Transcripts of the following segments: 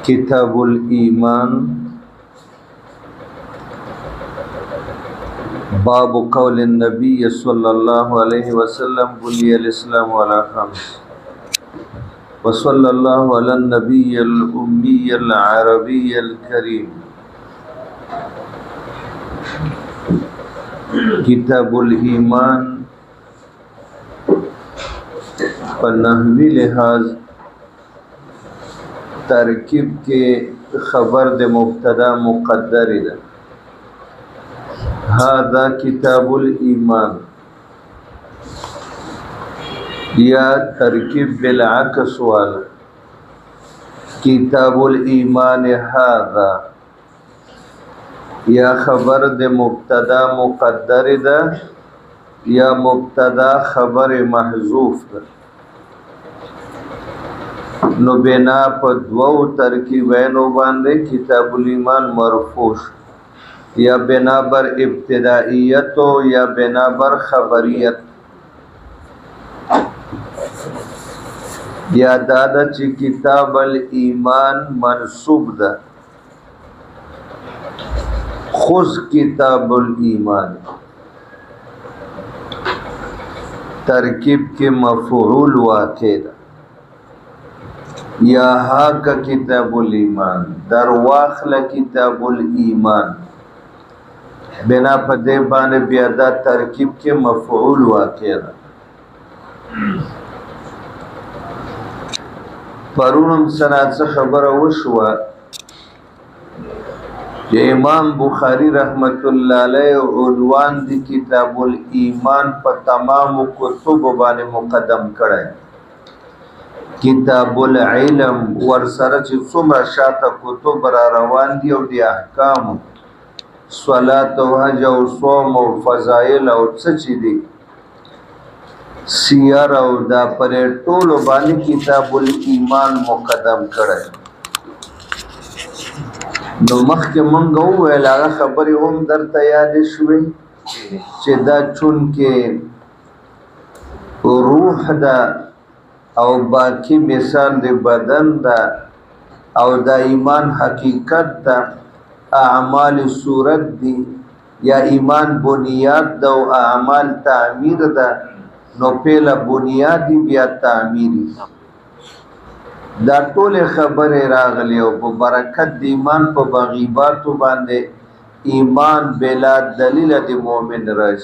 किताब ईमान बाब कौल नबी सल्लल्लाहु अलैहि वसल्लम बुनियल इस्लाम अला खम्स व सल्लल्लाहु अला नबिय्यिल उम्मिय्यिल अरबिय्यिल करीम। किताबुल ईमान पर नहवी लिहाज तरकीब के खबर दे मुब्तदा मुक़द्दर है। हादा किताबुल ईमान या तरकीब बिलअक्स वाला किताबुल ईमान हादा या खबर दे मुब्तदा मुक़द्दर दा या मुब्तदा खबर महजूफ दा। नो बिना पर दो तरकीबैन बांधे किताबुल ईमान मरफूश या बिना बर इब्तिदाइयत या बिना बर खबरियत या दादा ची किताबुल ईमान मनसूब दा खुज किताबुल ईमान तरकीब के मफऊल वाक़े दा या हा का किताबुल ईमान दरवाखला किताबुल ईमान बिना पदे बाने बियादा तरकीब के मफऊल वाक़े दा। परुनम सनात से खबर वशवा जे इमाम बुखारी रहमतुल्लाह अलैह उन्वान दी किताबुल ईमान पर तमाम कुतुब बाने मुक़द्दम करे। किताबुल इल्म वर्सरा ची सुमरा शाता कुतुब रा रवान दी और दी अहकाम स्वलात व हज व सोम व फजाइल और सची दी सियर और दा परे टोल बानी किताबुल ईमान मुक़द्दम करे। नो मख के मंगो वेला खबर हम दर तैयार शुवे चे चुन के रूह दा और बाकी मिसाल दे बदन दा और दा ईमान हकीकत दा अमाल सूरत दी या ईमान बुनियाद दा अमाल तामीर दा नो पेला बुनियादी बिया तामीरी दा टोल खबर रागले और बरकत ईमान पर बगीबात बांधे ईमान बेला दलील दे मोमिन रश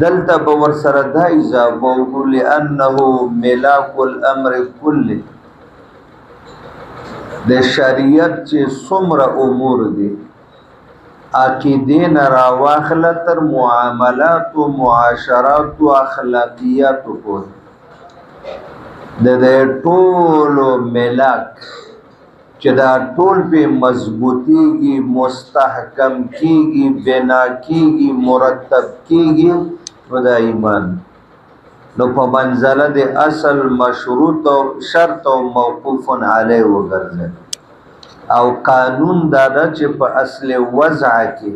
दलता बवर सरदा इजाफा लिअन्नहु मिलाकुल अम्र कुल्ली दे शरीयत चे सुमर उमूर दी अकीदे न रावाखला तर मुआमलात व मुआशरात व अखलाकियात को दे टोल मिलाक चदा टोल पे मजबूती की मुस्तहकम की बिना की मुरतब की वदा ईमान नो मंज़ला दे असल मशरूत और शर्त और मौकूफ़न अलैह वगरज़ और कानून दादा चे पर असले वज़ा के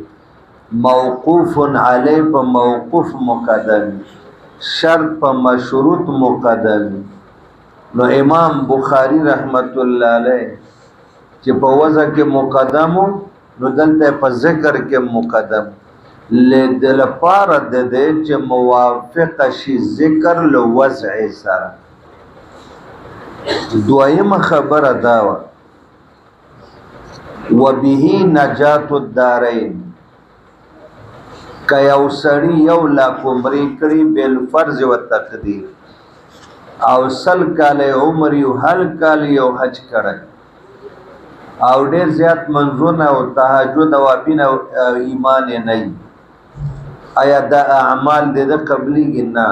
मौकूफ़न अलैह पर मौकूफ़ मुक़द्दम शर्त पर मशरूत मुक़द्दम नो इमाम बुखारी रहमतुल्लाह अलैह चे पर वज़ा के मुक़द्दम नो दलते पर ज़िक्र के मुक़द्दम ले दिल पार दे दे चे मुवाफ़िक़ शी ज़िक्र लो वज़अ सारा। दुआइम खबर दावा व बिही नजातुद दारैन कयाउ सड़ी यौ ला कुमरी करी बिल फर्ज व तक़दीर और सल काले उमर यू हल काल यौ हज करे और ढेर ज़्यादा मंजूना और तहज्जुद वाबिना ईमान नहीं आया दा अमाल दे दा कबली गिना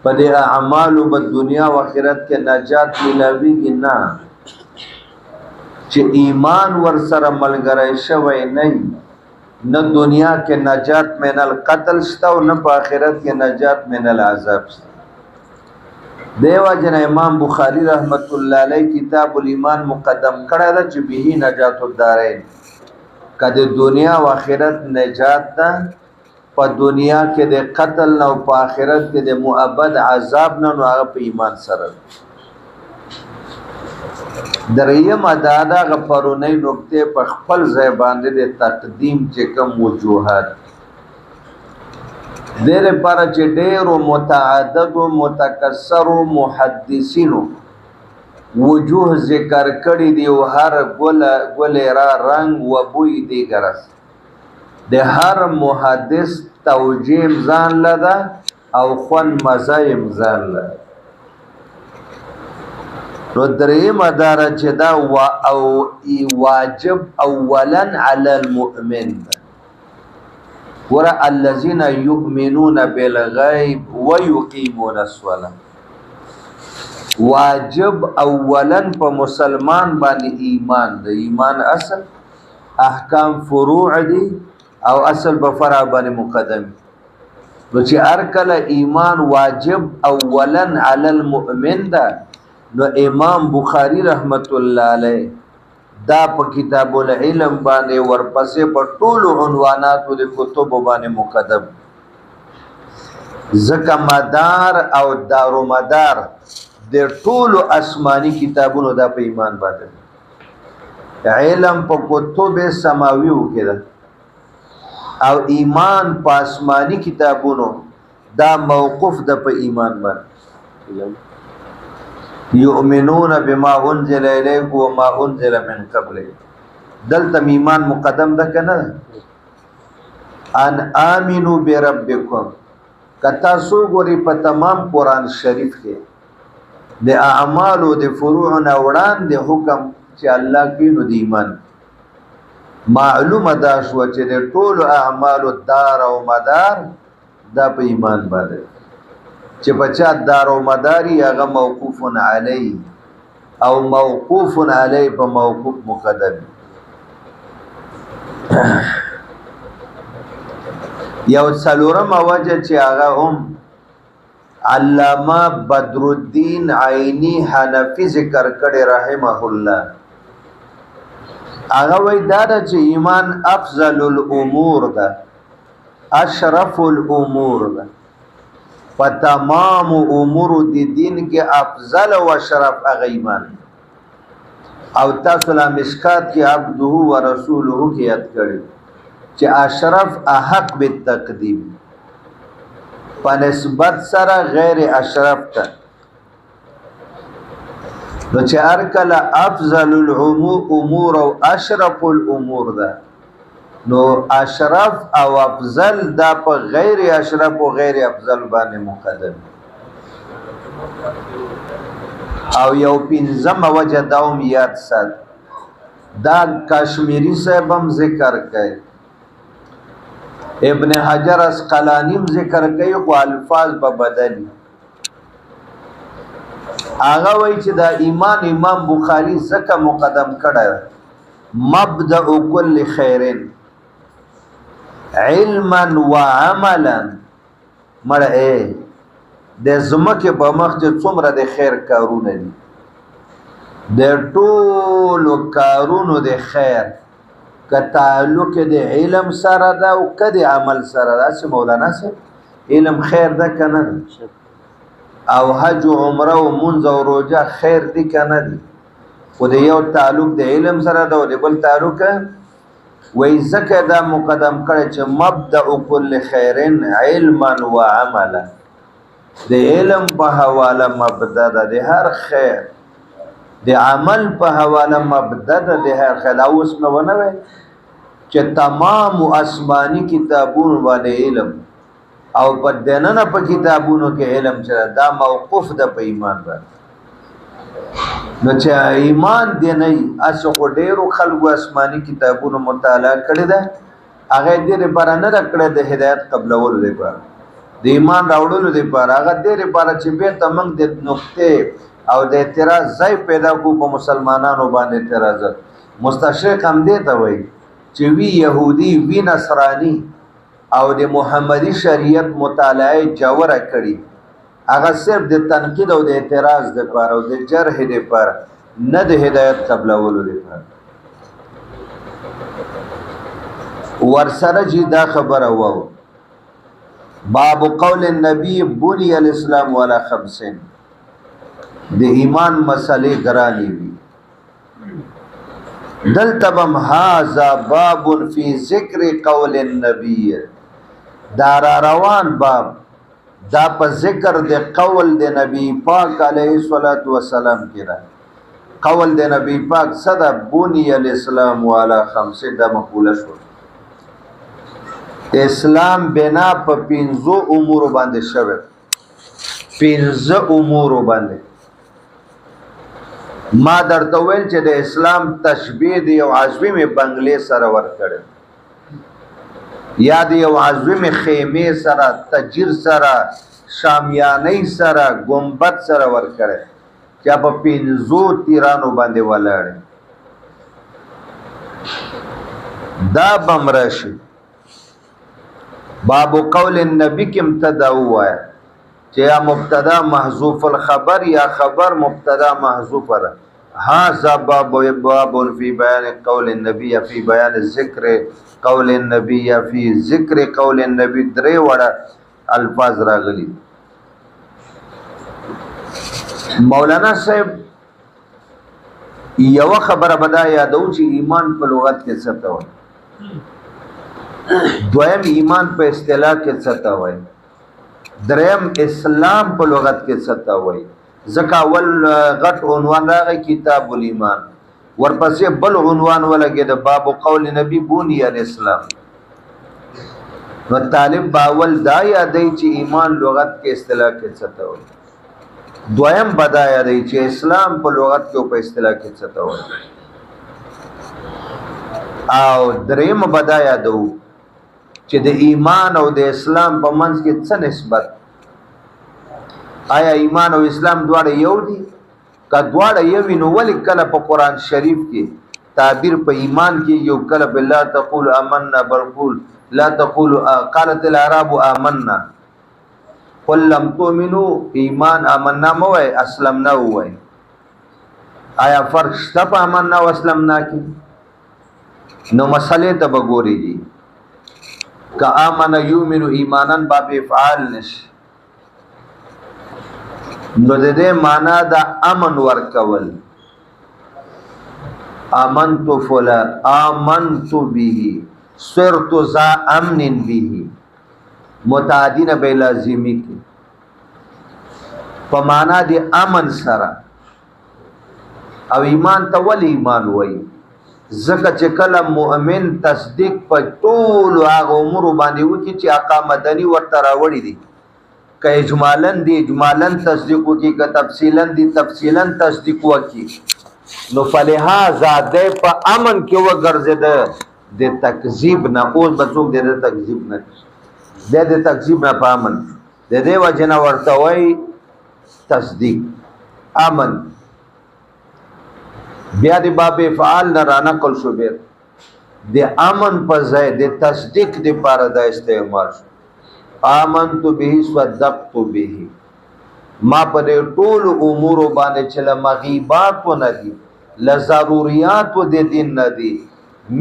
पदे अमाल व दुनिया व आखिरत के नजात मिलावी गिना चे ईमान वर्सर मलगरे शवै नहीं न दुनिया के नजात में नल कत्ल स्ता और न आखिरत के नजात में नल अज़ाब स्ता। देवा जना इमाम बुखारी रहमतुल्लाह अलैह किताबुल ईमान मुक़द्दम करा दा चे बिही नजातुद दारैन कदे दुनिया व आखिरत नजात दा प दुनिया के दे कत्ल न प आखिरत के दे मुअब्बद अज़ाब न नो आगा पे ईमान सर دریم ادادا غپرونی نکته په خپل ځای باندې د تقدیم چې کوم وجوهات دیر پر چې ډیرو متعدد و متکسر و محدثینو وجوه ذکر کړي دی او هر ګل را رنگ و بوی دی ګرس د هر محدث توجیم ځان لده او خون مزایم ځان لده نو دریم اداره چې دا او واجب اولا علی المؤمن ورا الذين يؤمنون بالغيب ويقيمون الصلاه واجب اولا په مسلمان باندې ایمان د ایمان اصل احکام فروع دي او اصل په فرع باندې مقدم نو چې هر کله ایمان واجب اولا علی المؤمن ده نو امام بخاری رحمت الله علیه دا په کتاب العلم باندې ورپسې په ټول عنواناتو د کتب باندې مقدم زکه مدار او دارومدار د ټول آسمانی کتابونو دا په ایمان باندې علم په کتب سماویو کې ده او ایمان په آسمانی کتابونو دا موقوف ده په ایمان باندې یؤمنون بما انزل الیک و ما انزل من قبل دلته ایمان مقدم ده کنه ان امنو بربکم کتا سو ګوري په تمام قران شریف کې د اعمال او د فروع نه وړاندې حکم چې الله کې نو د ایمان معلومه ده شو چې د ټول اعمال دار او مدار دا په ایمان باندې چې بچا دار او مداري هغه موقوف علی او موقوف علی په موقوف مقدم یو څلورم وجه چې هغه هم علامه بدر الدین عینی حنفی ذکر کړي رحمه الله هغه وای دا چې ایمان افضل الامور ده اشرف الامور ده په تمام امور د دین کې افضل او اشرف هغه ایمان او تاسو لا مشکات کې عبده و رسوله کې یاد کړی چې اشرف احق بالتقدیم په نسبت سره غیر اشرف ته نو چې هر کله افضل الامور او اشرف الامور ده نو اشرف او افضل دا په غیر اشرف او غیر افضل باندې مقدم او یو پنځم وجه داوم یاد سات دا کشمیری صاحب هم ذکر کوي ابن حجر اسقلانی هم ذکر کوي خو الفاظ په بدلی هغه وایي چې دا ایمان امام بخاری زکه مقدم کړه مبدأ كل خیر علما وعملا مړه د زمکه په مخ چې څومره د خیر کارونه دي د ټولو کارونو د خیر که تعلق د علم سره ده او که د عمل سره ده چې مولانا سره علم خیر ده که نه او حج و عمره و منځ او روژه خیر دي که نه دي خو د یو تعلق د علم سره ده او د بل تعلق وی ذکر دا مقدم کړي چې مبدأ كل خیر علما و عملا د علم په حواله مبدأ ده د هر خیر د عمل په حواله مبدأ ده د هر خیر اوس نو ونه چې تمام آسمانی کتابونو باندې علم او په دننه په کتابونو کې علم چې دا موقوف ده په ایمان باندې نو چې ایمان دی نه اسو ډیرو خلکو آسمانی کتابونو مطالعه کړی ده هغه دې لپاره نه کړی د هدایت قبلولو لپاره د ایمان راوړلو لپاره هغه دې لپاره چې به تمنګ د نقطې او د اعتراض ځای پیدا کو په مسلمانانو باندې اعتراض مستشرق هم دې ته وایي چې وی يهودي وی نصراني او د محمدي شریعت مطالعه جوړه کړي هغه صرف د تنقید او د اعتراض لپاره او د جرح لپاره نه د هدایت قبلولو لپاره ورسره چې دا خبره وو باب قول النبي بني الاسلام ولا خمسين د ایمان مسلې ګرانی وي دلتبم هذا باب فی ذکر قول النبی دارا روان باب دا په ذکر د قول د نبی پاک علیه الصلاۃ والسلام کې را قول د نبی پاک صدا بنی الاسلام والا خمسه د مقوله شو اسلام بنا په 5 امور باندې شوه 5 امور باندې ما درته ویل چې د اسلام تشبیه دی او عزوی می بنگلې سره ور کړل یا دی او عزوی می خیمه سره تجر سره شامیانی سره گنبد سره ور کړل چې په 5 تیرانو باندې ولاړ دا بمرشي باب قول النبی کې مبتدا هوا چې یا مبتدا محذوف الخبر یا خبر مبتدا محذوف را هذا باب فی بیان قول النبی فی بیان ذکر قول النبی فی ذکر قول النبی درې وړه الفاظ راغلي مولانا صاحب یو خبره بدا یادو چې ایمان په لغت کې څه ته وایي دویم ایمان په اصطلاح کې څه ته وایي دریم اسلام په لغت کې څه ته وایي ځکه اول غټ عنوان راغی کتاب الایمان ورپسې بل عنوان ولګي د باب قول نبی بنی الاسلام نو طالب باول دا یادی چې ایمان لغت کې اصطلاح کې څه ته وایي دویم بدا یادی چې اسلام په لغت کې او په اصطلاح کې څه ته وایي او دریم بدا یادو چې د ایمان او د اسلام په منځ کې څه نسبت آیا ایمان او اسلام دواړه یو دي که دواړه یو نو ولې کله په قران شریف کې تعبیر په ایمان کې یو کله بالله تقول آمنا بل قول لا تقول قالت الاعراب آمنا قل لم تؤمنوا ایمان آمنا مو وای اسلمنا وای آیا فرق شته په آمنا او اسلمنا کې نو مسئله ته وګورئ که آمن یؤمن ایمانا باب افعال نش نو د دې معنا د امن ورکول آمنت فلا آمنت به صرت ذا امن به متعدین به لازمی کی په معنا د امن سره او ایمان ته ول ایمان وای زکه چې کله مؤمن تصدیق په ټول هغه امور باندې وکړي چې آقا مدني ورته راوړي دي که اجمالاً دی اجمالاً تصدیق وکړي که تفصیلاً دی تفصیلاً تصدیق وکړي نو فلهذا د په امن کې وګرځیده د تکذیب نه اوس بڅوک د تکذیب نه د تکذیب نه په امن د دې وجه نه ورته وای تصدیق امن بیا د باب افعال نه را نقل شو بیر د امن په ځای د تصدیق د پاره د استعمال شو آمنت به صدقت به ما پر ټول امور باندې چې مغیبات و ندي لضروريات و د دین ندي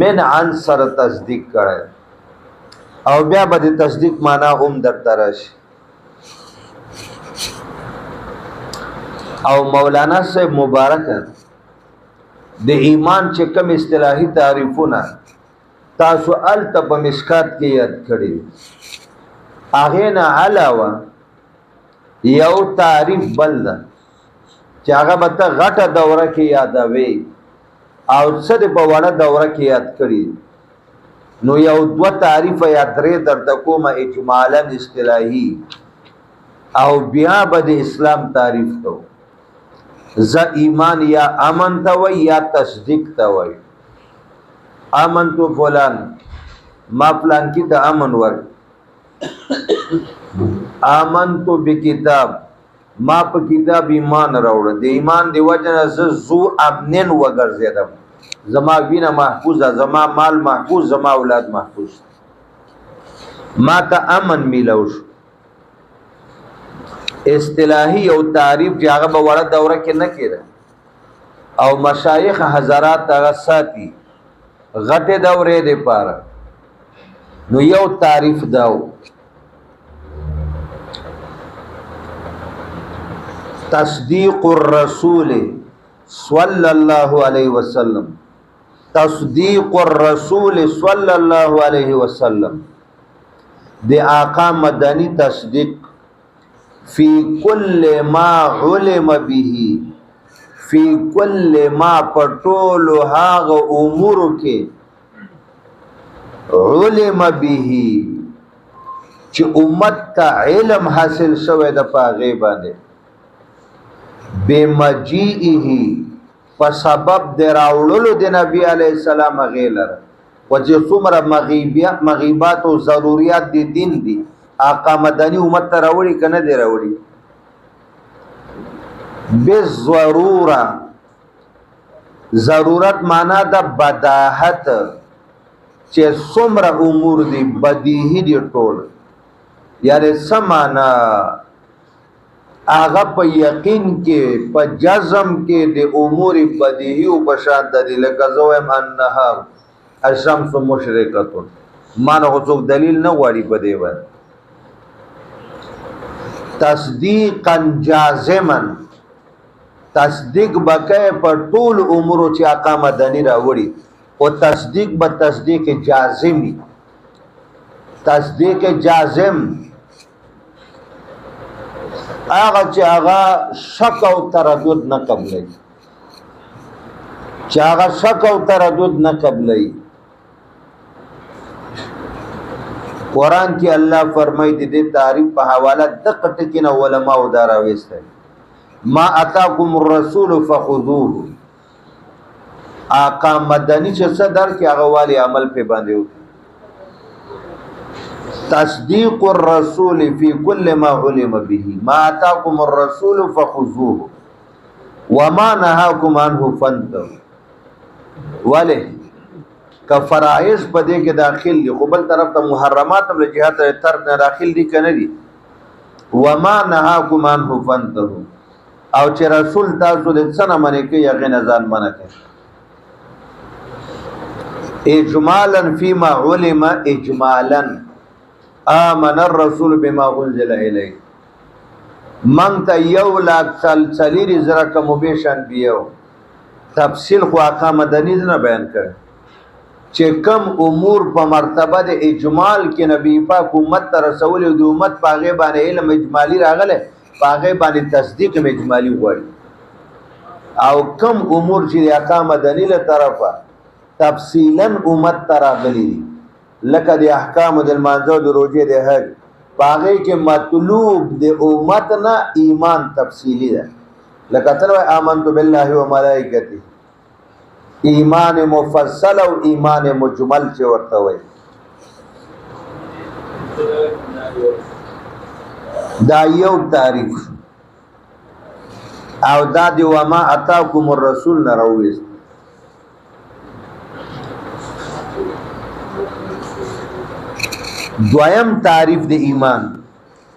من عنصر تصدیق کړه او بیا به د تصدیق معنا هم در ترش او مولانا صاحب مبارک د ایمان چې کوم اصطلاحي تعریفونه تاسو ال تب مشکات کې یاد کړی هغه نه علاوه یو تعریف بل ده چې هغه به ته غټه دوره کې یادوي او څه د په وړه دوره کې یاد کړی نو یو دو تعریف یا درې درته کومه اجمالا اصطلاحي او بیا به د اسلام تعریف کو ز ایمان یا امن ته وای یا تصدیق ته وای امن تو فلان ما فلان کی ته امن ور امن تو بکتاب ما په کتاب ایمان راوړ د ایمان دی وجنه زو امنن وګرځیدم زما وینه محفوظه زما مال محفوظ زما اولاد محفوظ ما ته امن میلوش اصطلاحي او تعریف چې هغه په وړه دوره کې نه کېده او مشایخ حضرات هغه ساتي غټه دورې دی پاره نو یو تعریف داو تصدیق الرسول صلی الله علیه وسلم تصدیق الرسول صلی الله علیه وسلم د آقا مدنی تصدیق فی کل ما علم به فی کل ما پټول هاغ امور کې علم به چې امت ته علم حاصل شوی د پاغه باندې بمجیئه په سبب د راوړلو د نبی علی السلام غیلر و چې څومره مغیبات او ضرورت د دین دي آقا مدنی امت ته راوړي کنه دی راوړي بالضروره ضرورت معنا د بداحت چې څومره امور دي بدیهی دي ټول یعنی سمانا آغا په یقین کې په جزم کې د امور بدیهی او بشان د لکه زویم النهار الشمس مشرقه مانه څوک دلیل نه غواړي په دی باندې تصدیقا جازما تصدیق بکې په ټول امور چې آقا مدنی راوړي او تصدیق به تصدیق جازمی تصدیق جازم هغه چې هغه شک او تردد نه قبلای چې هغه شک او تردد نه قبلای قرآن کې الله فرمایي د دې تعریف په حواله د قټکین علماء او دراويسته ما اتاکم الرسول فخذوه آقا مدنی چې صدر کې هغه والی عمل په باندې وکړي تصدیق الرسول فی کل ما علم به ما اتاکم الرسول فخذوه وما نهاکم عنه فانتهوا وله کفرائض په دې کې داخل دي خو بل طرف ته محرمات هم له جهات ترک نه داخل دي کنه دي وما نهاکم عنه فانتهوا او چې رسول تاسو د څه نه منې کې یقین ځان منه کوي اجمالا فيما علم اجمالا آمن الرسول بما انزل الیه من ته یو لاک سلیری زره کوم بیشان بیو تفصیل خو آقا مدنی نه بیان کړ چې کم امور په مرتبه د اجمال کې نبی پاک امت ته رسول او د امت پاغه باندې علم اجمالی راغله پاغه باندې تصدیق اجمالی غواړي او کم امور چې آقا مدنی له طرفه تفصیلا امت ته راغلي لکه د احکام د مانځو د روزې د حج پاغه کې مطلوب د امت نه ایمان تفصیلی ده لکه تر آمنت بالله و ملائکته ایمان مفصل او ایمان مجمل چې ورته وي دا یو تعریف او دا دی وما اتاکم الرسول نه راوېست دویم تعریف د ایمان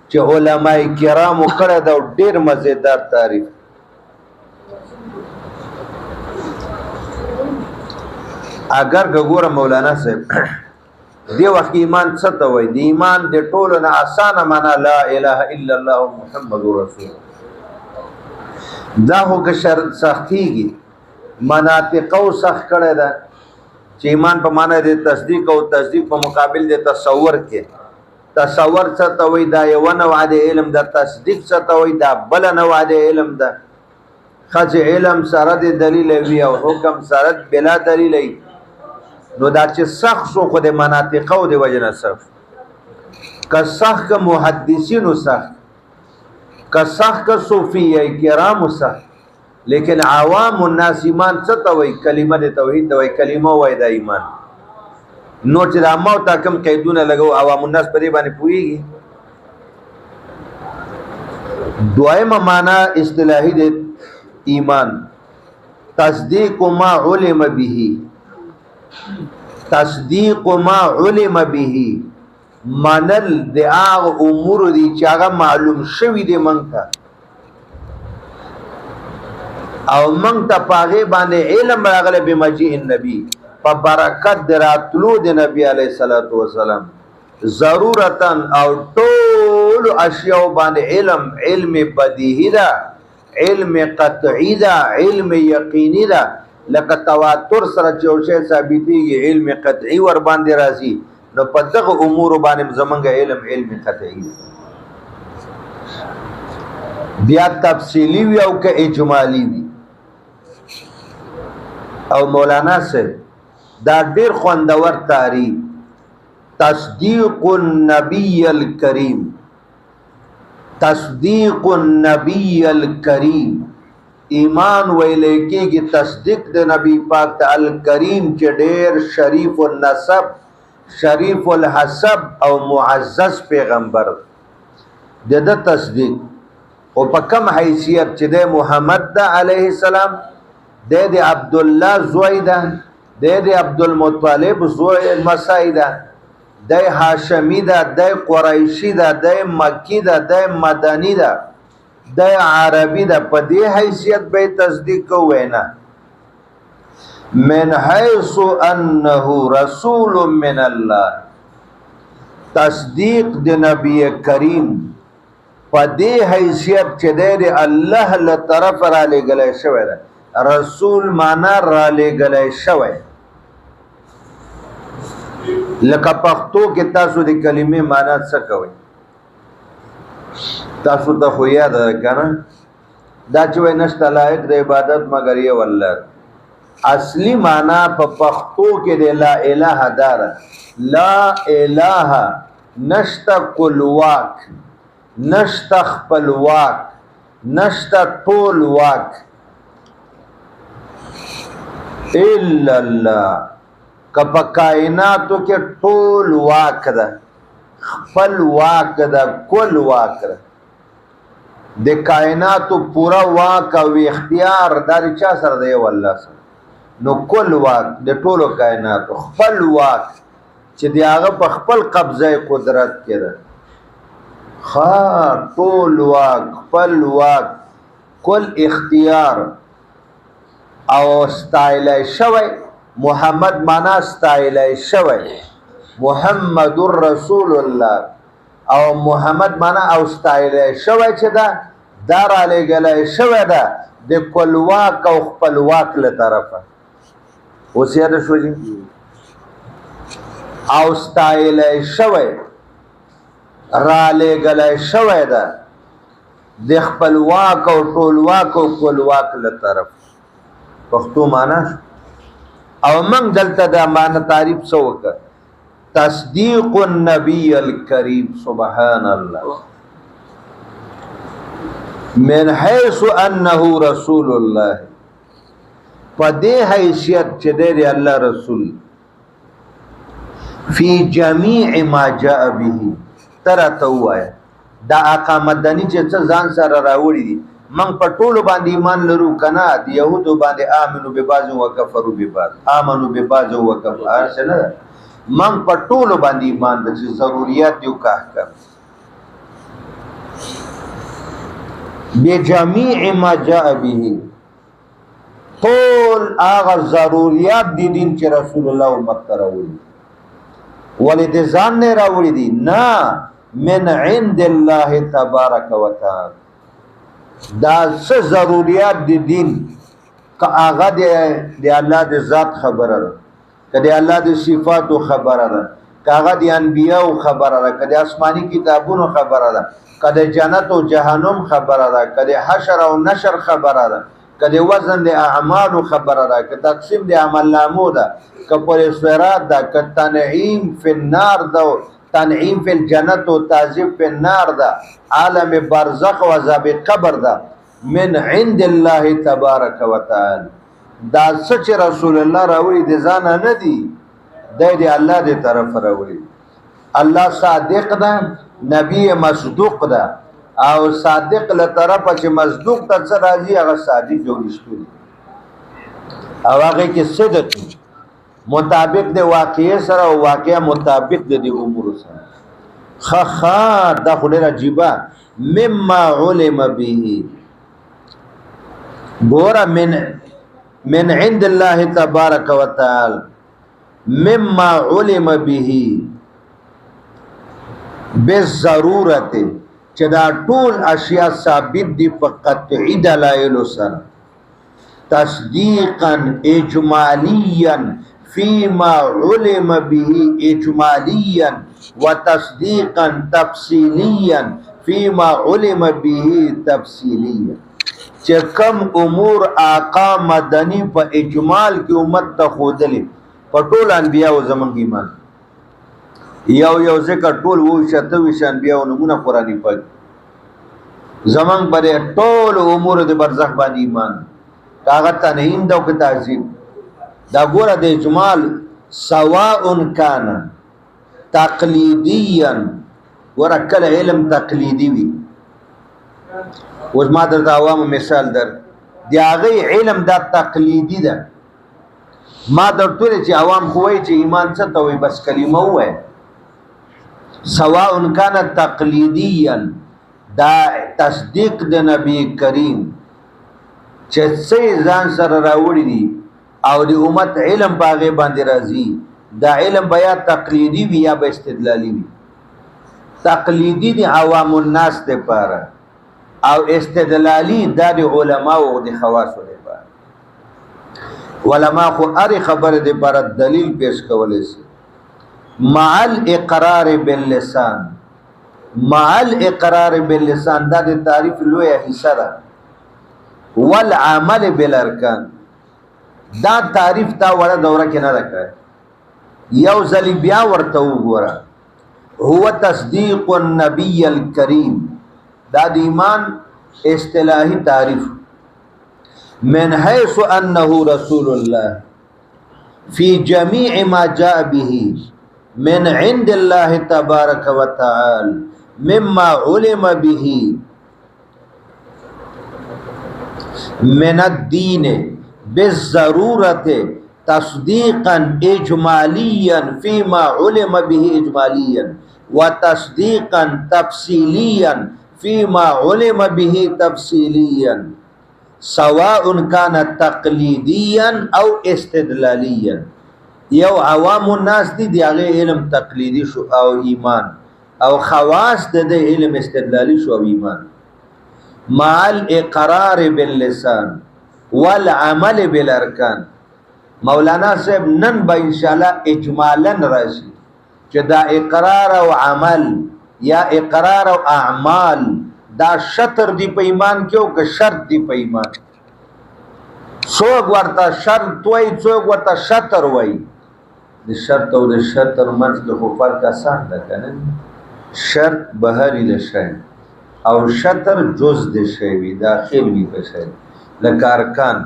چې علماء کرامو کړه دا ډېر مزیدار تعریف اگر ګوره مولانا صاحب دی وخت ایمان څه ته وای دی ایمان د ټولو نه اسانه معنا لا اله الا الله محمد رسول دا هو که شرط سختيږي مناطق او سخت کړه دا چې ایمان په معنا د تصدیق او تصدیق په مقابل د تصور کې تصور څه ته وای دا یو نوع د علم د تصدیق څه ته وای دا بل نوع د علم ده خځ علم سره د دلیل وی او حکم سره بلا دلیل نو دا چې سخت شو خو د مناطق او د وجنه سخت که سخت که محدثینو سخت که سخت که صوفیه کرامو سخت لیکن عوام الناس ایمان څه ته وای کلمه د توحید د وای کلمه وای د ایمان نو چې د امو تا کم قیدونه لګو عوام الناس په دې باندې پويږي دویمه معنا اصطلاحي د ایمان تصدیق ما علم به تصدیق ما علم به منل د هغه امور دي چې هغه معلوم شوی دی مونږ ته او مونږ ته پاغه باندې علم راغله به مجيء النبي په برکت دراتلو د نبی عليه الصلاه والسلام ضرورتا او ټول اشیاء باندې علم بدیهی ده علم قطعی ده علم یقینی ده لکه تواتر سره چې یو شی ثابتېږي علم قطعي ور باندې راځي، نو په دغه امور باندې زمونږ علم قطعي بیا تفصیلی وي او که اجمالی وي. او مولانا صاحب دا ډیر خوندور تعریف، تصدیق النبی الکریم، تصدیق النبی الکریم، ایمان ویلے کېږي تصدیق د نبی پاک ته الکریم چې ډیر شریف النسب، شریف الحسب او معزز پیغمبر د تصدیق. او په کم حیثیت چې د محمد ده علیه السلام، د عبدالله زوی ده، د عبدالمطلب زوی مسای ده، د هاشمی ده، د قریشی ده، د مکی ده، د مدنی ده، د عربی ده. په دې حیثیت به تصدیق کوی نه. من حیث انه رسول من الله، تصدیق د نبی کریم په دې حیثیت چې د الله له طرف را لېږلی شوی ده. رسول معنا را لېږلی شوی، لکه پښتو کې تاسو د کلمې معنا څه کوئ؟ تاسو ته خو یاد ده که نه؟ دا چې وایي نشته لایق د عبادت مګر یو الله. اصلي معنا په پښتو کې د لا اله دا ده، لا اله نشته کلواک، نشته خپلواک، نشته ټولواک الا الله. که په کائناتو کې ټول واک ده، خپل واک ده، کل واک ده، د کائناتو پورا واک او اختیار دا د چا سره دی؟ یو الله سره. نو کل واک د ټولو کائناتو، خپل واک چې د هغه په خپل قبضه قدرت کې ده. ټول واک، خپل واک، کل اختیار او ستایلی شوی. محمد معنا ستایلی شوی، محمد رسول الله، او محمد معنا او ستایلی شوی چې ده دا را لېږلی شوی ده د کلواک او خپلواک له طرفه. اوس یاده شو جي؟ او ستایلی شوی، را لېږلی شوی ده د خپلواک او ټولواک او کلواک له طرف. پښتو معنا او من دلته دا معنا تعریف څه وکړه؟ تصدیق النبی الکریم. سبحان الله. من حیث انه رسول الله، په دې حیثیت چې دی الله رسول، فی جمیع ما جاء به. تراته ووایه دا آقا مدني چې څه ځان سره راوړي دي، من په ټولو باندې ایمان لرو که نه؟ د یهودو باندې آمنو ببعض وکفرو ببعض، آمنو ببعض وکفرو، هرڅه نه ده. من په ټولو باندې ایمان ده چې ضروریات دي او که احکام. بجمیع ما جاء به، ټول هغه ضروریات دي دین چې رسول الله امت ته راوړي. ولې د ځان نه راوړي دي؟ نه، من عند الله تبارک وتعالی. دا څه ضروریات دي دین، که هغه د الله د ذات خبره ده، که د الله د صفاتو خبره ده، که هغه د انبیاو خبره ده، که د آسماني کتابونو خبره ده، که د جنت او جهنم خبره ده، که د حشر او نشر خبره ده، که د وزن د اعمالو خبره ده، که تقسیم د عمل نامو ده، که پرسورات ده، که تنعیم فی النار ده، تنعیم فی الجنت و تعذیب فی النار ده، عالم برزخ و عذاب قبر ده. من عند الله تبارک و تعالی. دا څه چې رسول الله راوړي د ځانه نه دي، د الله د طرف راوړي. الله صادق ده، نبی مصدوق ده، او صادق له طرفه چې مصدوق ته څه راځي هغه صادق جوړشتي، او هغه کې صدق مطابق د واقعي سره او واقعي مطابق د دې امور سره. خا دا خو ډېر عجیبه. مما علم به، ګوره من عند الله تبارک وتعالی، مما علم به بالضرورت، چې دا ټول اشیاء ثابت دي په قطعي دلایل سره. تصدیقا اجمالیا فيما علم به اجمالیا وتصدیقا تفصیلیا فيما علم به تفصیلیا. چې کم امور آقا مدنی په اجمال کې امت ته ښودلي په ټول انبیاء زمونږ ایمان یو ذکر ټول وو شته ویش انبیاء نمونه قرآنی پاک زمونږ باندې ټول امور د برزخ باندې ایمان کاغه تنهین دو که تعظیم دا ګوره د اجمال سواء کان تقلیدیا ګوره کله علم تقلیدی وي اوس ما درته عوامو مثال در د هغې علم دا تقلیدي ده ما درته ویلې چې عوام خو وایي چې ایمان څه ته وایي بس کلمه ووایه سواء کان تقلیدیا دا تصدیق د نبی کریم چې څه ځان سره راوړي دي او د امت علم په هغې باندې راځي دا علم به یا تقلیدي وي یا به استدلالي وي تقلیدي د عوام الناس دپاره او استدلالی دا د علماء او د خواصو لپاره علماء خو هرې خبرې دپاره دلیل پیش کولی شي مع الاقرار باللسان مع الاقرار باللسان دا د تعریف لویه حصه ده والعمل بالارکان دا تعریف تا وړه دوره کې نه ده کړی یو ځلې بیا ورته وګوره هو تصدیق النبی الکریم دا د ایمان اصطلاحی تعریف من حیث انه رسول الله فی جمیع ما جاء به من عند الله تبارک وتعالى مما علم به من الدین بالضرورت تصدیقا اجمالیا فيما علم به اجمالیا وتصدیقا تفصیلیا فيما علم به تفصیلیا سواء كان تقلیدیا او استدلالیا. یو عوام الناس دی هغه علم تقلیدی شو او ایمان او خواص د علم استدلالی شو او ایمان مع الاقرار باللسان والعمل بالارکان. مولانا صاحب نن به ان شاء الله اجمالا راشي چې دا اقرار او عمل یا اقرار او اعمال دا شطر دی په ایمان کې او که شرط دی په ایمان. څوک ورته شرط وایي څوک ورته شطر وایي. د شرط او د شطر منځ کې خو فرق اسان ده که نه. شرط بهري د شی او شطر جز د شی وي داخل وي په شی لکه ارکان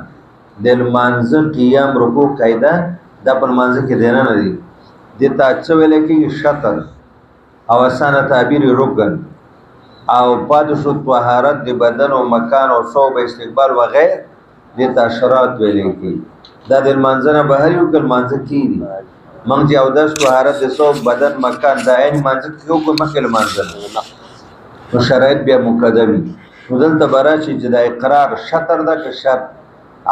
د لمانځه قیام رکوع قاعده دا په لمانځه کې دننه دي دې ته څه ویلی کېږي شطر او اسانه تعبیر رکن او پاتې شو طهارت د بدن او مکان او صوب استقبال وغیر دې ته اشرات ویلی کېږي دا د لمانځه نه بهر یو که لمانځه کېږي موږ چې اودس طهارت د صوب بدن مکان دا عین لمانځه کې وکړو مخکې لمانځه نو شرایط بیا مقدمي نو دلته به راشي چې دا اقرار شطر ده که شرط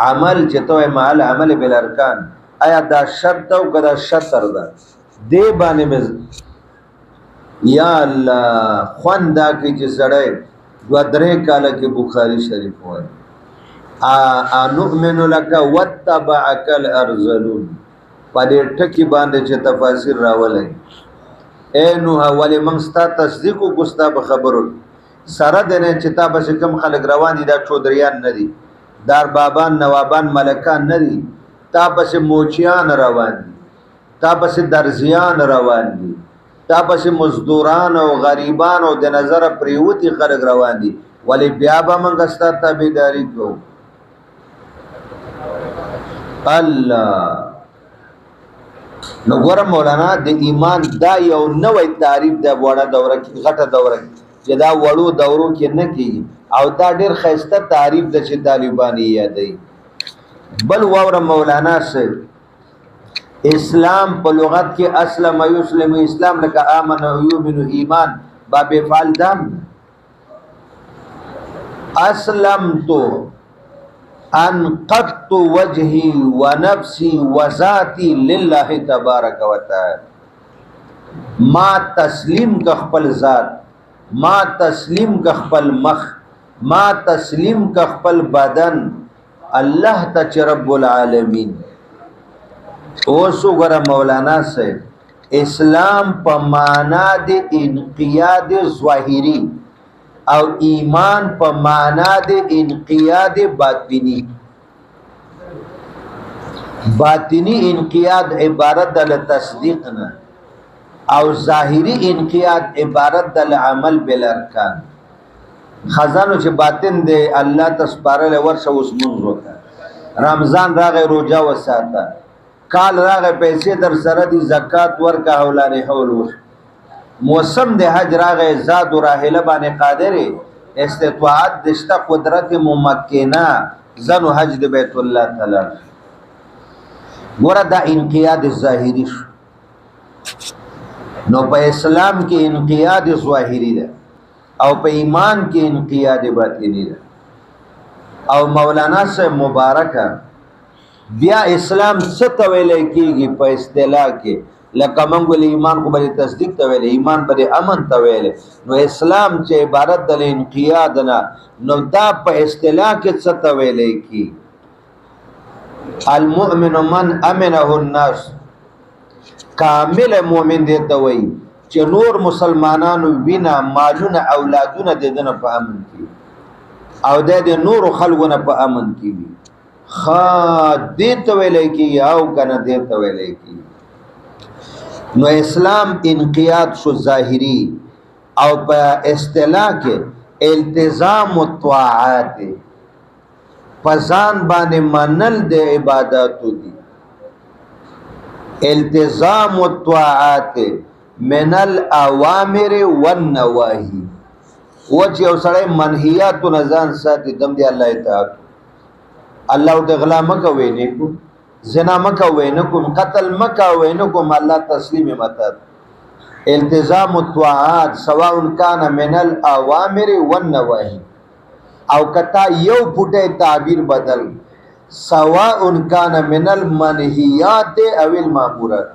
عمل چې ته وایې مع العمل بالارکان آیا دا شرط ده او که دا شطر ده دې باندې مې یا الله خوند دا کوي چې سړی 2-3 کاله کې بخاري شریف وایي انؤمن لک واتبعک الارذلون په دې ټکي باندې چې تفاسیر راولئ اے نوح ولې موږ ستا تصدیق وکړو ستا په خبرو سره د نه چې تا پسې کوم خلک روان دي دا چودریان نه دي دار بابان نوابان ملکان نه دي تا پسې موچیان روان دي تا پسې درزیان روان دي تا پسې مزدوران او غریبان او د نظره پریوتي خلک روان دي ولې بیا به موږ ستا تابعداري کوو. الله نو ګوره مولانا د ایمان دا یو نوی تعریف د وړه دوره کې غټه دوره چې دا وړو دورو کې نه کېږي او دا ډېر ښایسته تعریف ده چې طالبان یې یادوي. بل واوره مولانا صاحب اسلام په لغت کې اسلم یسلم اسلام لکه آمن و یؤمن ایمان باب فعل دام اسلمت انقضت وجهي ونفسي وذاتي لله تبارك وتعالى ما تسلیم کا خپل ذات ما تسلیم کا خپل مخ ما تسلیم کا خپل بدن الله ته چې رب العالمین. اوس وګوره مولانا صاحب اسلام په معنا د انقیاد ظاهری او ایمان په معنا د انقیاد باطنی. باطنی انقیاد عبارت د تصدیق نه او ظاهری انقیاد عبارت د عمل بالارکان. خزانو چې باطن دی الله تسپارل ورشه اوس مونږ وکړه. رمضان راغی روجا وساته، کال راغی پیسې در سره دي زکات ورکه حولانه حول وش. موسم د حج راغی زاد و راحله باندې قادر استطاعت دشته قدرت ممکنه زنو حج د بیت الله تعالی. ګوره دا انقیاد ظاهری شو. نو په اسلام کې انقیاد ظاهری ده او په ایمان کې انقیاد باطنی ده. او مولانا سے مبارکه بیا اسلام څه ته ویل کېږي په اصطلاح کې؟ لکه موږ ول ایمان خو به تصدیق ته ویل، ایمان به امن ته ویل. نو اسلام چې عبارت د انقیاد نه، نو دا په اصطلاح کې څه ته ویل کېږي؟ المؤمن من امنه الناس. کامل مؤمن دی ته وایي چې نور مسلمانانو وینا مالونه اولادونه د دنه په امن کې او د نور خلکو نه په امن کې وي. دې ته ویل کېږي او کنه دې ته ویل کېږي. نو اسلام انقیاد شو ظاهری او په اصطلاح کې التزام الطاعات، پزان باندې منل د عبادتو دي. التزام الطاعات من الاوامر والنواهی. و چې یو سړی منهیات و نزان ساتي دم دی الله اطاعت. الله د غلا مکوي نه کو، زنا مکوي نه کوم، قتل مکوي نه کوم، الله تسلیم متات. التزام الطاعات سواء كان من الاوامر والنواهی. او کتا یو پټه تعبیر بدل، سواء كان من المنهیات او المامورات.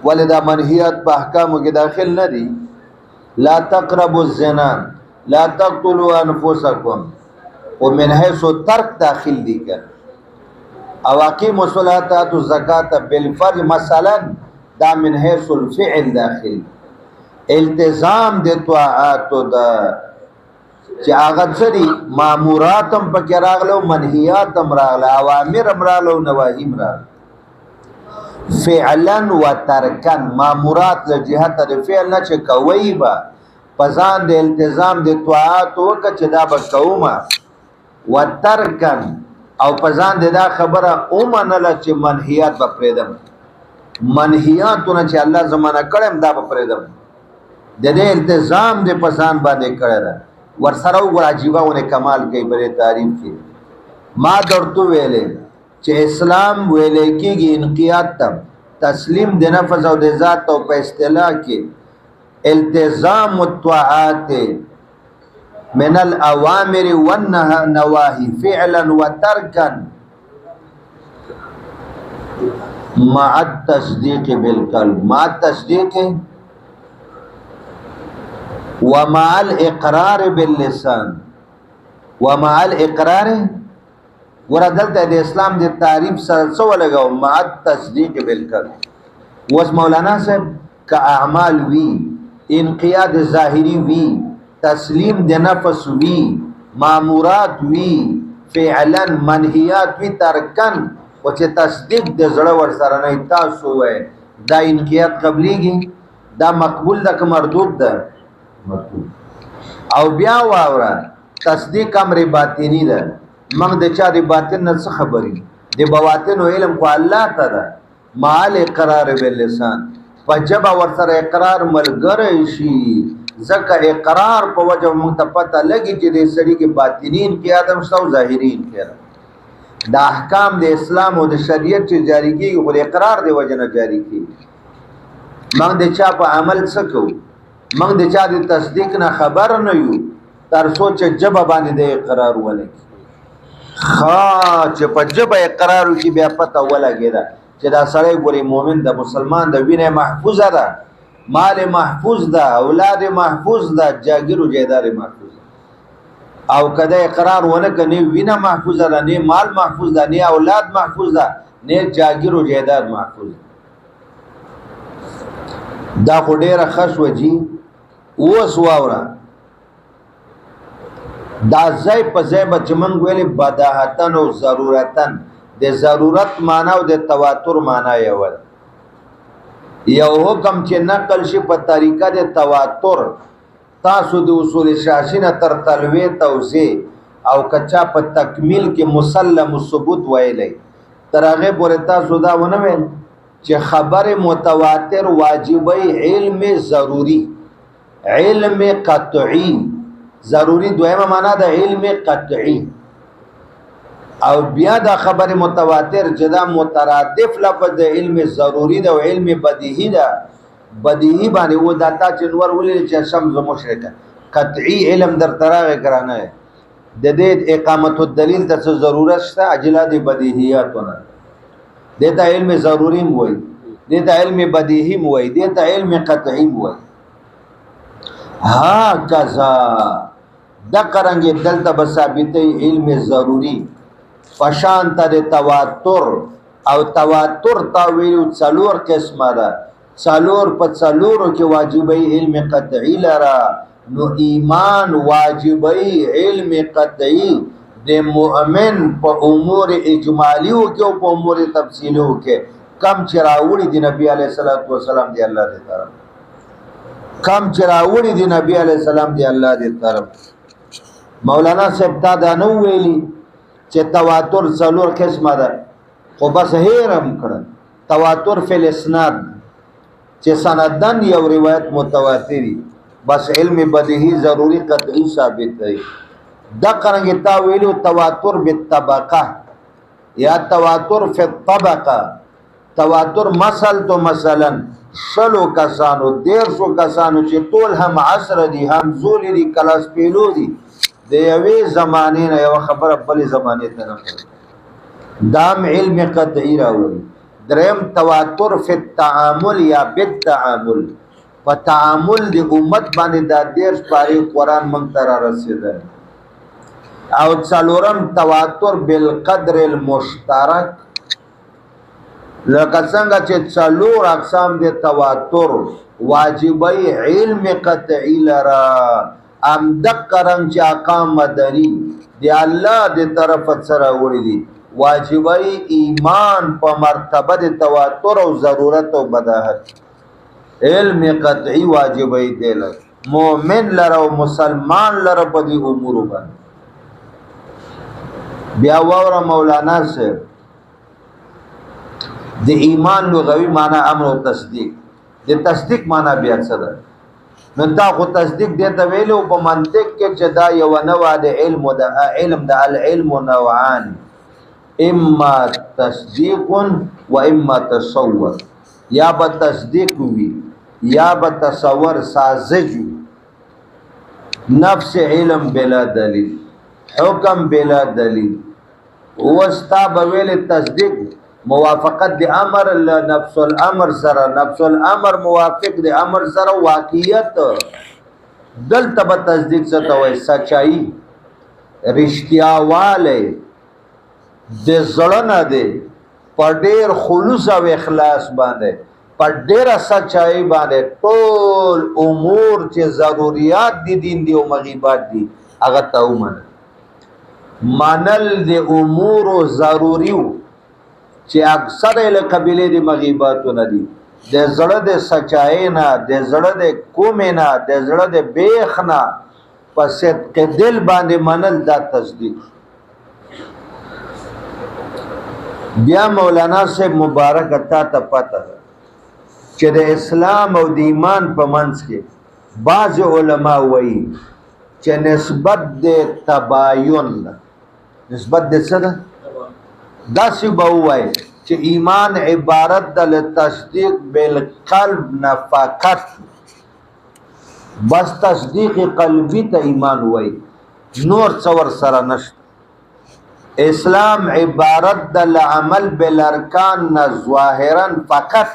ولدا منهیات په احکامو کې داخل نه دي. لا تقربوا الزنا، لا تقتلوا انفسكم، ومن حيث ترک داخل دي کړه. او اقیموا الصلاة وآتوا الزکاة بالفرض مثلا دا من حيث الفعل داخل. التزام د طاعات دا چې هغه څري مامورات هم پکې راغلو، منهیات هم راغله، اوامر هم راغلو، نواهی هم راغله. فعلا و ترکن، مامورات له جهت د فعل نه چې کوي به پزان د التزام د طاعات وکړه چې دا به کومه، و ترکن او پزان د دا خبره اومنله چې منهیات به پرېږدم. منهیاتونه چې الله زمانه کړم دا به پرېږدم. د دې التزام د پزان باندې کړی ده. ورسره وګوره عجیبهونه کمال کوي بلې تعریف کې. ما درته ویلې چې اسلام ویلې کېږي انقیاد ته، تسلیم د نفس او د ذات او په اصطلاح کې التزام الطاعات من الاوامر والنواهي فعلا وتركا مع التصديق بالقلب، مع التصديق ومع الاقرار باللسان ومع الاقرار. وردلته د اسلام د تعریف سره څه ولګاو؟ مع التصدیق بالقلب. وس مولانا صاحب کا اعمال وی، انقیاد ظاهری وی، تسلیم د نفس وی، مامورات وی، فعلا منهیات وی، ترکن او چې تصدیق د زړه ور سره نه تاسو وای دا انقیاد قبليږي، دا مقبول ده که مردود ده؟ مردود. او بیا واوره تصدیق امر باطنی ده. من د چا د باطن نه څه خبرې؟ د بواطن علم خو الله ته ده. مال اقرار باللسان، په ژبه ورسره اقرار ملګری شي. ځکه اقرار په وجه موږ ته پته لګي چې د سړي کې باطني انقیاد هم شته او ظاهري انقیاد. د احکام د اسلام او د شریعت چې جاری کېږي خو د اقرار د وجه نه جاری کېږي. موږ د چا په عمل څه کوو؟ موږ د چا د تصدیق نه خبر نه یو تر څو چې ژبه باندې د اقرار ولګي. چې په ژبه اقرار وکړي بیا پته ولګېده چې دا سړی ګورې مؤمن د مسلمان د وینې محفوظه ده، مال محفوظ ده، اولاد محفوظ ده، جاګیر و جایدار محفوظ ده. او کده اقرار ونه کني وینه محفوظه ده، نه مال محفوظ ده، نه اولاد محفوظ ده، نه جاگیر او جیداد محفوظ ده. دا خو ډیره خش وجي. اوس واوره دا ځای په ځای به چې موږ ویلې بداهتن او ضرورتن، د ضرورت معنا او د تواتر معنا یو ده. یو حکم چې نقل شي په طریقه د تواتر، تاسو د اصول شاشینه تر تلوی توزیع او کچا په تکمیل کې مسلم ثبوت ویلی، تر هغه پورې تاسو دا ونه ویل چې خبر متواتر واجبی علم ضروری، علم قطعی. ضروری دویمه معنا د علم قطعی. او بیا دا خبر متواتر چې دا مترادف لفظ د علم ضروری ده او علم بدیهی ده. بدیهی باندې و داتا چې نور ولې چې شمس مشرکه قطعی علم در تراغه کرانه ہے. د دې اقامت الدلیل د څه ضرورت شته؟ اجلا د بدیهیاتونه دته علم ضروری وای، دته علم بدیهی وای، دته علم قطعی وای. ها کذا د قرنګ دلته بثابتې علم ضروری پشان ته تواتر. او تواتر تا ویلو څلور قسمه ده، څلور په څلورو کې واجبي علم قطعی لرا. نو ایمان واجبي علم قطعی د مؤمن په امور اجمالی او کې او په امور تفصیلی او کې کم چراوړي دی نبی علیہ الصلوۃ والسلام دی الله دې طرف، کم چراوړي دی نبی علیہ السلام دی الله دې طرف. مولانا صاحب تا دا نو ویلی چې تواتر څلور قسمه ده، خو بس هیرم کړه تواتر فی الاسناد چې سندن یو روایت متواتری، بس علم بدیهی ضروری قطعی ثابت دی. دا قرنګ تا ویلو تواتر بالطبقه یا تواتر فی الطبقه. تواتر مثل تو مثلا شلو کسانو، 150 کسانو چې ټول هم عصر دي، هم زول دي، کلاس پیلو دي، د یوې زمانې نه یو خبره بلې زمانې ته نه دام علم قطعی راوړي. دریم تواتر فی التعامل یا بالتعامل، په تعامل د امت باندې د 13 پاره قرآن مونږ ته را رسېدل. او څلورم تواتر بالقدر المشترک، لکه څنګه چې څلور اقسام د تواتر واجبي علم قطعی لرا، ام دقرن چې اقام مدنی دی الله د طرف سره وړي دي واجبي ایمان په مرتبه د تواتر او ضرورت او بداهت. علم قطعی واجبي دی مؤمن لره او مسلمان لره په دې امور باندې. بیا وره مولانا سے د ایمان لغوي معنا امر او تصدیق. د تصدیق معنا بیا څه ده؟ نو تا خو تصدیق دیته ویلو په منطق کې چې دا یو نوع د علم او د علم د العلم نوعان، اما تصدیق و اما تصور. یا به تصدیق وي یا به تصور سازج وي. نفس علم بلا دلیل، حکم بلا دلیل. وستا به ویل تصدیق موافقت د امر نفس الامر سره، نفس الامر موافق د امر سره واقعیت. دلته به تصدیق څه ته وایي؟ سچایي، رښتیا والی د زړه نه دی، په ډېر خلوص او اخلاص باندې، په ډېره سچایي باندې ټول امور چې ضروریات دي دین دي او مغیبات دي هغه ته ومنل. منل د امور ضروریو چې اکثر له قبیله د مغیباتو نه دي، د زړه د سچای نه، د زړه د کوم نه، د زړه د بیخ نه په صدق دل باندې منل دا تصدیق. بیا مولانا صاحب مبارک عطا ته پته چې د اسلام او د ایمان په منځ کې بعض علما وایي چې نسبت د تباین، نسبت د څه ده؟ داسې به ووایي چې ایمان عبارت د تصدیق بالقلب نه فقط، بس تصدیق قلبی ته ایمان وایي، نور څه ورسره نشته. اسلام عبارت د عمل بالارکان نه ظاهرا فقط.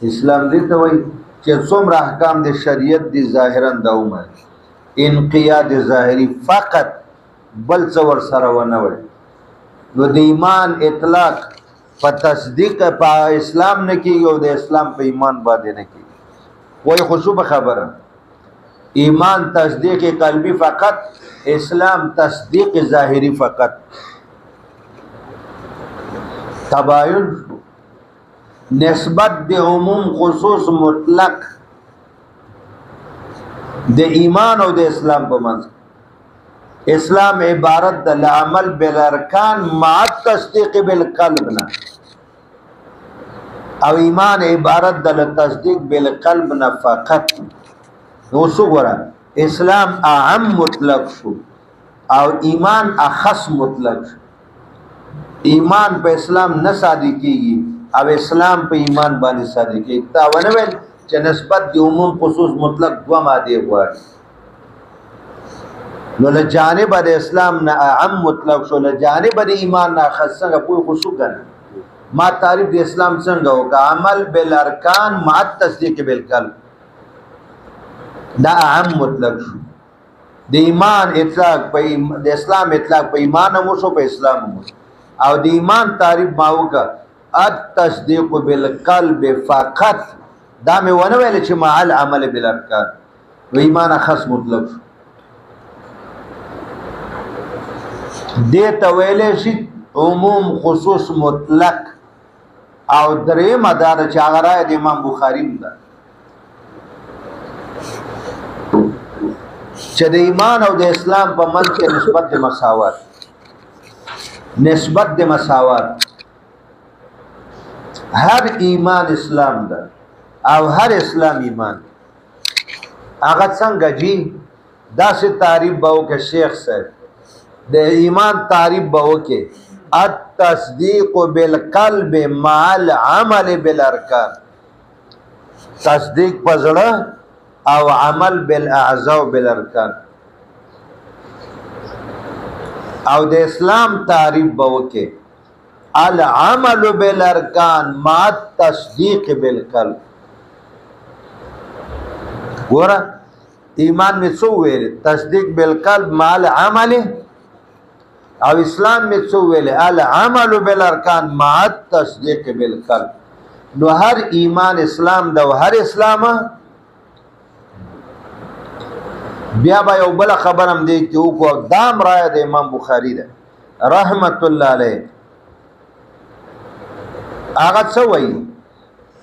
اسلام دې ته وایي چې څومره احکام د شریعت دي ظاهرا دا ومني، انقیاد ظاهری فقط بل څه ورسره ونه وړي. نو د ایمان اطلاق په تصدیق په اسلام نه کېږي او د اسلام په ایمان باندې نه کېږي. وایي خو شوبه خبره، ایمان تصدیق قلبی فقط، اسلام تصدیق ظاهری فقط. تباین نسبت د عموم خصوص مطلق د ایمان او د اسلام په منځ. اسلام عبارت د عمل بالارکان مع تصدیق بالقلب نه، او ایمان عبارت د تصدیق بالقلب نه فقط. نو څو ګوره، اسلام اعم مطلق شو او ایمان اخص مطلق شو. ایمان په اسلام نه صادقېږي او اسلام په ایمان باندې صادقېږي. تا ونه ویل چې نسبت د عموم خصوص مطلق دوه مادې غواړي. نو له جانب د اسلام نه اعم مطلق شو، له جانب د ایمان نه اخص. څنګه پوه خو شو کنه؟ ما تعریف د اسلام څنګه وکړه؟ عمل بالارکان مع تصدیق بالقلب، دا اعم مطلق شو. د ایمان اطلاق په د اسلام اطلاق په ایمان هم وشو، په اسلام هم وشو. او د ایمان تعریف ما وکړه التصدیق بالقلب فقط. دا مې ونه ویل چې مع العمل بالارکان. و ایمان اخص مطلق شو. دې ته ویلی شي عموم خصوص مطلق. او درېیمه دا ده چې هغه رایه د امام بخاري هم ده چې د ایمان او د اسلام په منځ کې نسبت د مساوات، نسبت د مساوات. هر ایمان اسلام ده او هر اسلام ایمان. هغه څنګه جی؟ داسې تعریف به وکړه شیخ صاحب، د ایمان تعریف به وکړي التصدیق بالقلب مع العمل بالارکان. تصدیق په زړه او عمل بالاعضاء بالارکان. او د اسلام تعریف به وکړي العمل بالارکان مع التصدیق بالقلب. ګوره ایمان می څو ویل؟ تصدیق بالقلب مع العمل. او اسلام می څو ویل؟ العمل بالارکان مع التصدیق بالقلب. نو هر ایمان اسلام ده او هر اسلام. بیا به یو بل خبرم دی چې وکړو، دام رایه د امام بخاری ده رحمت الله علیه. هغه څه وایي؟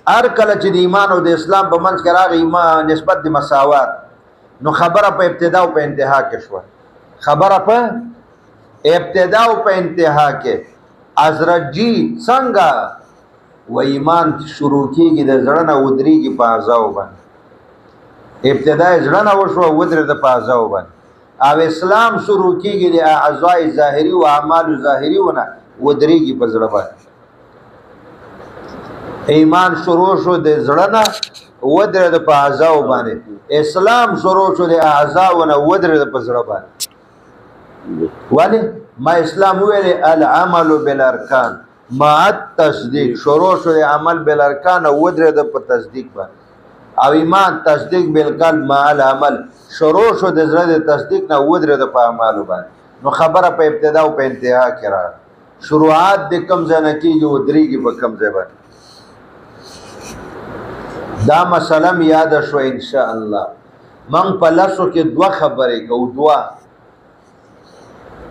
هر کله چې د ایمان او د اسلام په منځ کې راغی ایمان نسبت د مساوات، نو خبره په ابتدا او په انتها کې شوه. خبره په ابتدا او په انتها کې. حضرت جی څنګه و ایمان شروع کېږي د زړه نه ودرېږي په اعضاو باندې. ابتدا زړه نه وشوه ودرېده په اعضاو باندې. او اسلام شروع کېږي د اعضاء ظاهري و اعمال ظاهري ونه ودرېږي په زړه باندې. ایمان شروع شو د زړه نه ودرېده په اعضاو باندې. اسلام شروع شو د اعضاو نه ودرېده په زړه باندې. ولی ما اسلام ویلی العمل بالارکان مع التصدیق. شروع شو د عمل بالارکان او ودرېده په تصدیق باندې. او ایمان تصدیق بالقلب مع العمل. شروع شو د زړه د تصدیق نه ودرېده په اعمالو باندې. نو خبره په ابتدا او په انتها کې راغله. شروعات د کوم ځای نه کېږي ودرېږي په کوم ځای باندې. دا مسله م یاده شوه انشاءالله. موږ په لسو کې دوه خبرې کوو، دوه.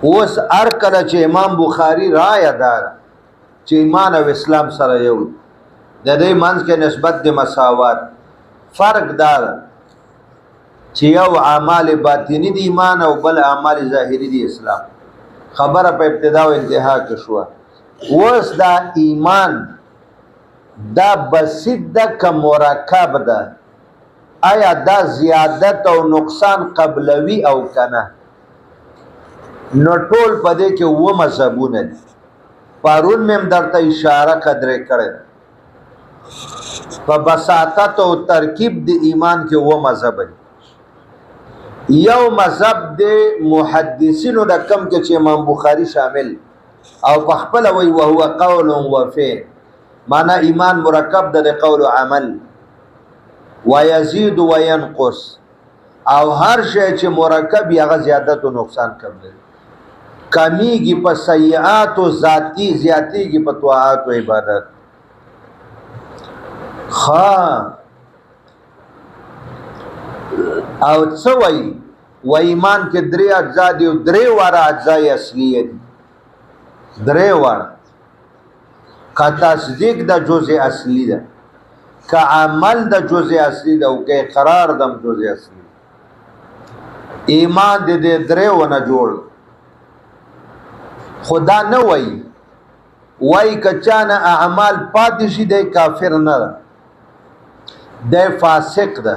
اوس هر کله چې امام بخاري رایه داره چې ایمان او اسلام سره یو، د دې منځ کې نسبت د مساوات. فرق دا ده چې یو اعمال باطنی دی ایمان او بل اعمال ظاهری دی اسلام. خبره په ابتدا او انتها کې شوه. اوس دا ایمان دا بسیط ده که مرکب ده؟ آیا دا زیادت او نقصان قبلوي او کنه؟ نو ټول په دې کې اووه مذهبونه دي. پرون مې هم درته اشاره قدرې کړې ده. په بساطت او ترکیب د ایمان کې اووه مذهب دي. یو مذهب د محدثینو د کم کې چې امام بخاري شامل او په خپله وایي وهو قول و فعل. معنی ایمان مرکب ده د قول و عمل، ویزید و ینقص. او هر شی چې مرکب هغه زیادت او نقصان کم لري کمیږي په سیئات او ذاتی زیاتیږي په طاعات او عبادت او څه وایي و ایمان کې درې اجزا دي او درې واړه اجزا اصلي دي درې واړه کا تصدیق د جزء اصلي ده کا عمل د جزء اصلي ده او کا اقرار د جزء اصلي ایمان دې درې ونه جوړ خدا نه وای کچانه اعمال پاتې شي د کافر نه ده د فاسق ده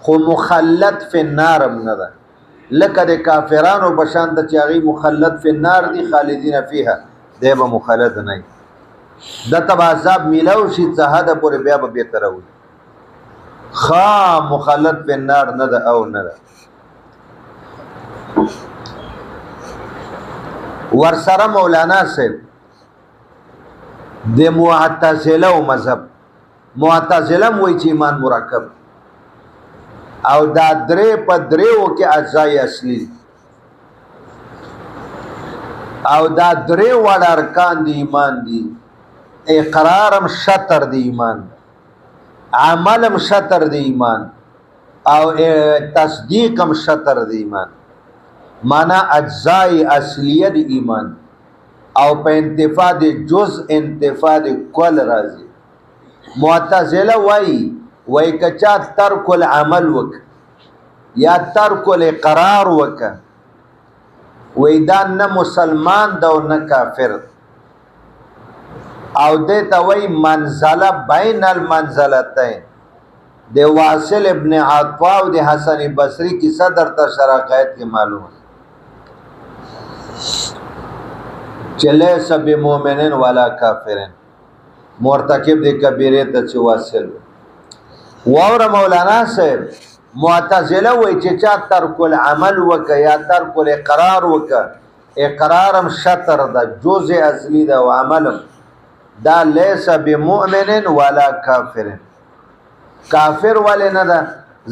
خو مخلد فی النار نه ده لکه د کافرانو بشان د چاغي مخلد فی النار دي خالدین فیها دی به مخلد نه د تب عذاب میلاو شي څه ده پورې بیا به بهتر وي مخلد فی النار نه ده او نه ده ورسره مولانا صاحب د معتزله او مذهب معتزله وایي چې ایمان مرکب او دا درې په دریو کې اجزای اصلي او دا درې وړ ارکان دی ایمان دی اقرارم شطر دی ایمان عملم شطر دی ایمان او تصدیقم شطر دی ایمان مانا اجزای اصلیه دی ایمان او په انتفاع دی جز انتفاع دی کل راځي معتزله وای کچا ترک العمل وک یا ترک الاقرار وک وای دا نه مسلمان دا نه کافر او دته وای منزله بین المنزلتین د واصل ابن عطا او د حسن بصری کی صدر تر شراقات کی معلومه چله سب مومنین ولا کافرین مرتکب د کبیره ته چې واصل واور مولانا صاحب معتزله وای چې چا ترک العمل وک یا ترک الاقرار وک اقرارم شطر دا جزء اصلی دا و عملم دا لیس بمؤمن ولا کافر کافر ولی نه ده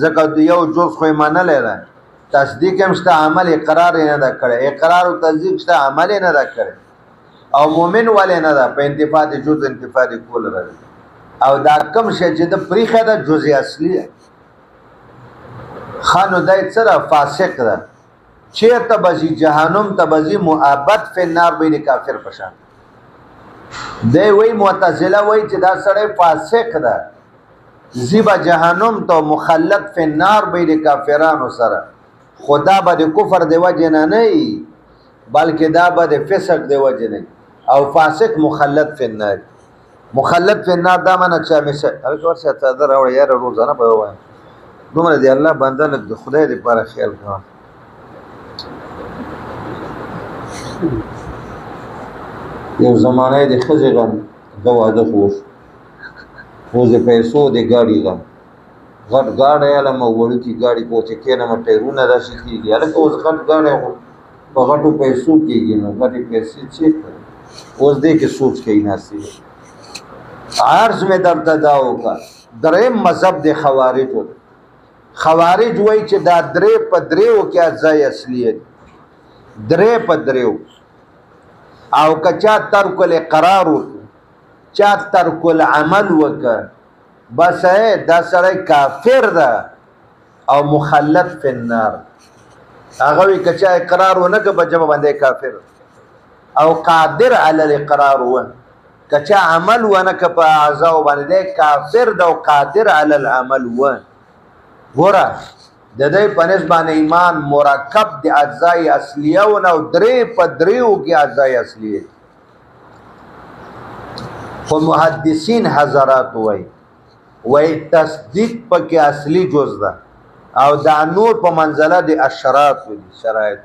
ځکه یو جز خو منل ده تصدیق هم شته عمل اقرار نه ده کړی اقرار او تصدیق شته عمل نه ده کړی او مؤمن ولی نه ده په انتفاع د جز انتفاع د کول راځي او دا کم شي چې د پریخه ده جزء اصلي خانو دای سره فاسق ده چیرته بزی جهنم ته بزی مؤبد فی النار بین کافر پشان دی وی معتزله وی چې دا سړی فاسق ده زیبا جهنم ته مخلد فی النار بین کافرانو سره خدا به د کفر دی وجه نه بلکې دا به د فسق دی وجه نه او فاسق مخلد فی النار مخلد فی النار دا معنی چې همیشه هر څور څه ته راوړی یاره روزانه به وای دومره دی الله بنده لک د خدای دی پر خیال کوه یو زمانه د خزې غم د واده خوف اوس د پیسو د ګاډي غم غټ ګاډی علم وړوکي ګاډي پوچې کېنه ټایرونه راشي کېږي هلکه اوس غټ ګاډی په غټو پیسو کېږي نو غټې پیسې چې اوس دې کې سوچ کوي ناسي عرض میں درته دا وکړه دریم مذهب د خوارجو خوارج وایي چې دا درې په دریو کې اجزای اصلیه درې په دریو او کچا ترک الاقرار وکړه چا ترک العمل وکړه بس دا سړی کافر ده او مخلد فی النار هغه وی کچا اقرار ونه که بجمه باندې کافر او قادر علی الاقرار و کچا عمل ونه که په اعضاء باندې کافر ده او قادر علی العمل و ګوره د دې په نسبت ایمان مرکب د اجزای اصلیه او درې په دریو کې اجزای اصلیه خو محدثین حضرات وای تصدیق پکې اصلي جز ده او دا نور په منزله د اشراط دي شرایط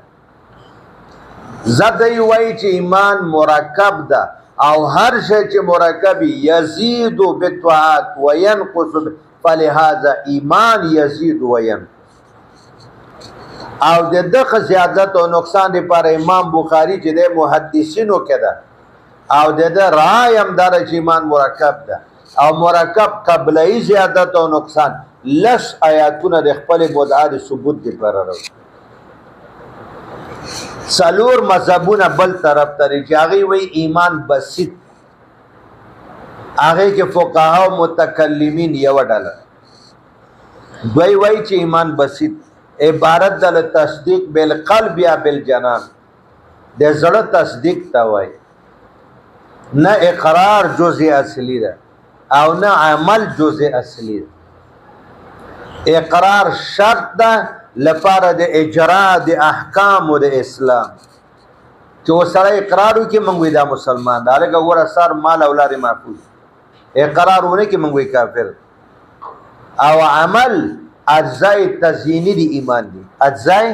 زدی وای چې ایمان مرکب ده او هر شی چې مرکب یزيد بالطاعات وينقص فلهذا ایمان یزيد وينقص او د دغه زیادت او نقصان لپاره امام بخاری چې د محدثینو کې ده او د رای هم دار چې ایمان مرکب ده او مرکب قبلای زیادت او نقصان لس آیاتونه د خپل مدعا د ثبوت لپاره راوړي. څلور مذهبونه بل طرف ته چې هغه وی ایمان بسیط، هغه کې فقها او متکلمین یو ډله دوی وی چې ایمان بسیط عبارت د تصدیق بالقلب یا بالجنان، د زړه تصدیق تا وای، نه اقرار جزء اصلی ده او نه عمل جزء اصلی ده. اقرار شرط ده لپاره د اجرا د احکام د اسلام، چې وسره اقرار وکي موږ دا مسلمان دا لکه ور اثر مال اولاد محفوظ، اقرار ونه کې موږ کافر. او عمل اجزاء تزیینی دی ایمان دی، اجزاء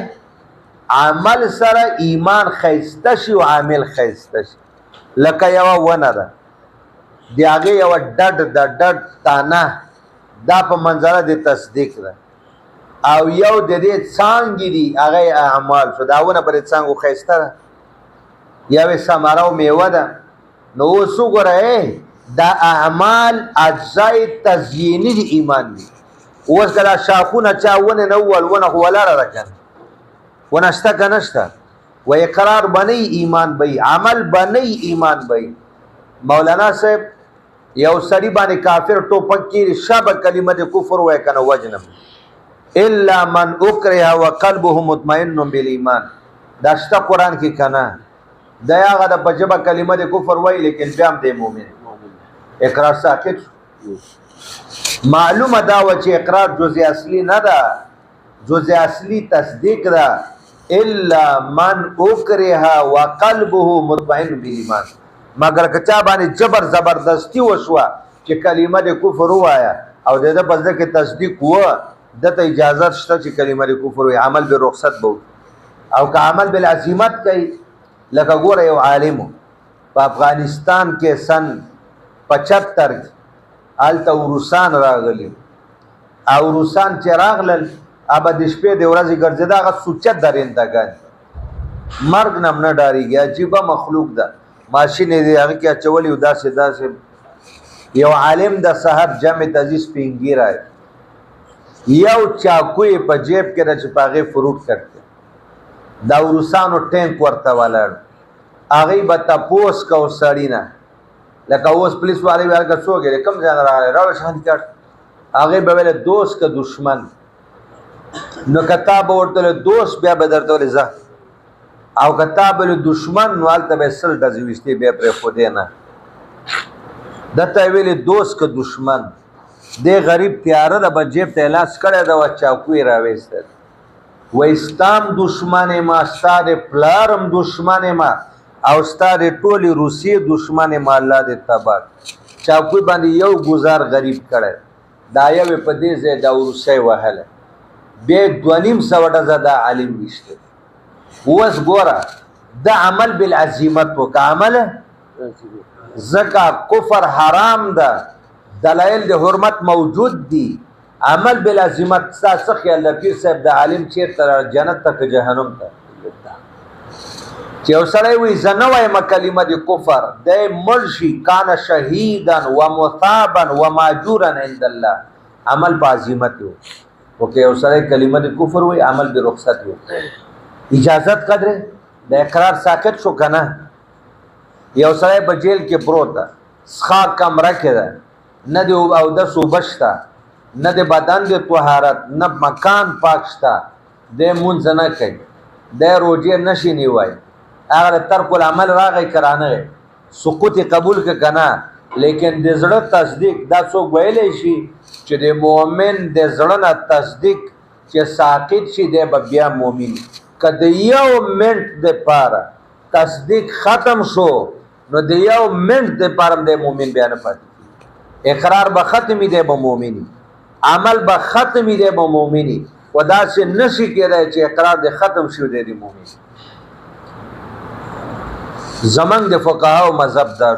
عمل سره ایمان خیسته شي او عامل خیسته شي. لکه یو ونه ده دی هغه یو ډډ د ډډ تانه دا په منظره د تصدیق ده، او یو د دې څانګې دي هغه اعمال شو، دا ونه پر څانګو خیسته ده یو ثمره او میوه ده. نو اوس وګوره دا اعمال اجزاء تزیینی دی ایمان دی. اوس کله شاخونه چا ونه نه ول ونه ولاړه راکنه ونه شته که نشته، و اقرار بنی ایمان بی، عمل بنی ایمان بی. مولانا صاحب یو سړي باندې کافر ټوپک کې شب کلمه د کفر وای کنه وجنم الا من اکره وقلبه مطمئن بالایمان، دا شته قران کې کنه، دا هغه د بجبه کلمه د کفر وای لیکن بیا هم د مؤمن اقرار ساکت. معلومه دا و چې اقرار جزء اصلی نه ده، جزء اصلی تصدیق ده. الا من اکره وقلبه مطمئن بالایمان، مگر کچا باندې جبر زبردستی وشوه چې کلمه د کفر وایا او د په ځکه کې تصدیق و، دته اجازه شته چې کلمه د کفر وي، عمل به رخصت بو او که عمل بالعزیمت کوي. لکه ګوره یو عالم په افغانستان کې سن 75 کې آلته روسان راغلي، او روسان چې راغلل ابا د شپې د ورځې ګرځېدا هغه سوچت درندګان مرګ نم نه ډاریږي، عجیبه مخلوق ده. ماشین دی هغه کې اچولي او داسې داسې یو عالم د صاحب جمع تزیز پینګی راي یو چاکوی په جیب کې راځي پاغه فروټ کړته دا روسانو ټینک ورته ولاړ، هغه به تاسو کو سړینا لکه اوس پولیس والے ورګه څوګره کم ځان راغله شان کړ، هغه به ول دوست که دشمن، نو کتاب ورته دوست بیا به درته ولزه او کتاب له دشمن والته به سل د زويستي به پر خو دینا دته ویل دوست که دشمن دی غریب تیار د بجیب ته لاس کړه دا چاکوي راويست و اسلام دشمن ما ستاره پلارم دشمن ما او ستاره ټولي روسي دشمن ما الله دې تبار چاکوي باندې یو گزار غریب کړه دا یو په دې ځای دا روسي وهله به 2.5 زده عالم نشته. اوس ګوره د عمل بالعزیمت وک عمل زکا کفر حرام ده، دلائل د حرمت موجود دي، عمل بالعزیمت ساسه خیال د پیر صاحب د عالم چیرته جنت ته جهنم ته چې اوسړی وي زنوای کلمه د کفر د مرشي کان شهیدا و مثابا و ماجورا عند الله، عمل په عزیمت وو اوکې اوسړی کلمه د کفر وي عمل به رخصت وو، اجازت قدر د اقرار ساکت شو کنه. یو سړی په جیل کې پروت ده، ښه کمره کې ده، نه دی او د صوبشتا نه د بدن د طهارت نه مکان پاک شته، د مونځ نه کوي، د روزه نشي نیوای، هغه ترک العمل راغی کرانه سقوط قبول ک کنه، لیکن د زړه تصدیق دا څوک ویلی شي چې د مؤمن د زړه نه تصدیق چې ساقط شي د بیا مؤمن کده یو منټ د پاره تصدیق ختم شو نو د یو منټ د پاره د مؤمن بیان پاتې، اقرار به ختمي دی به مؤمنی، عمل به ختمي دی به مؤمنی، ودا سے نشي کېدای چې اقرار د ختم شو دی د مؤمن. زمنګ د فقها او مذهب دا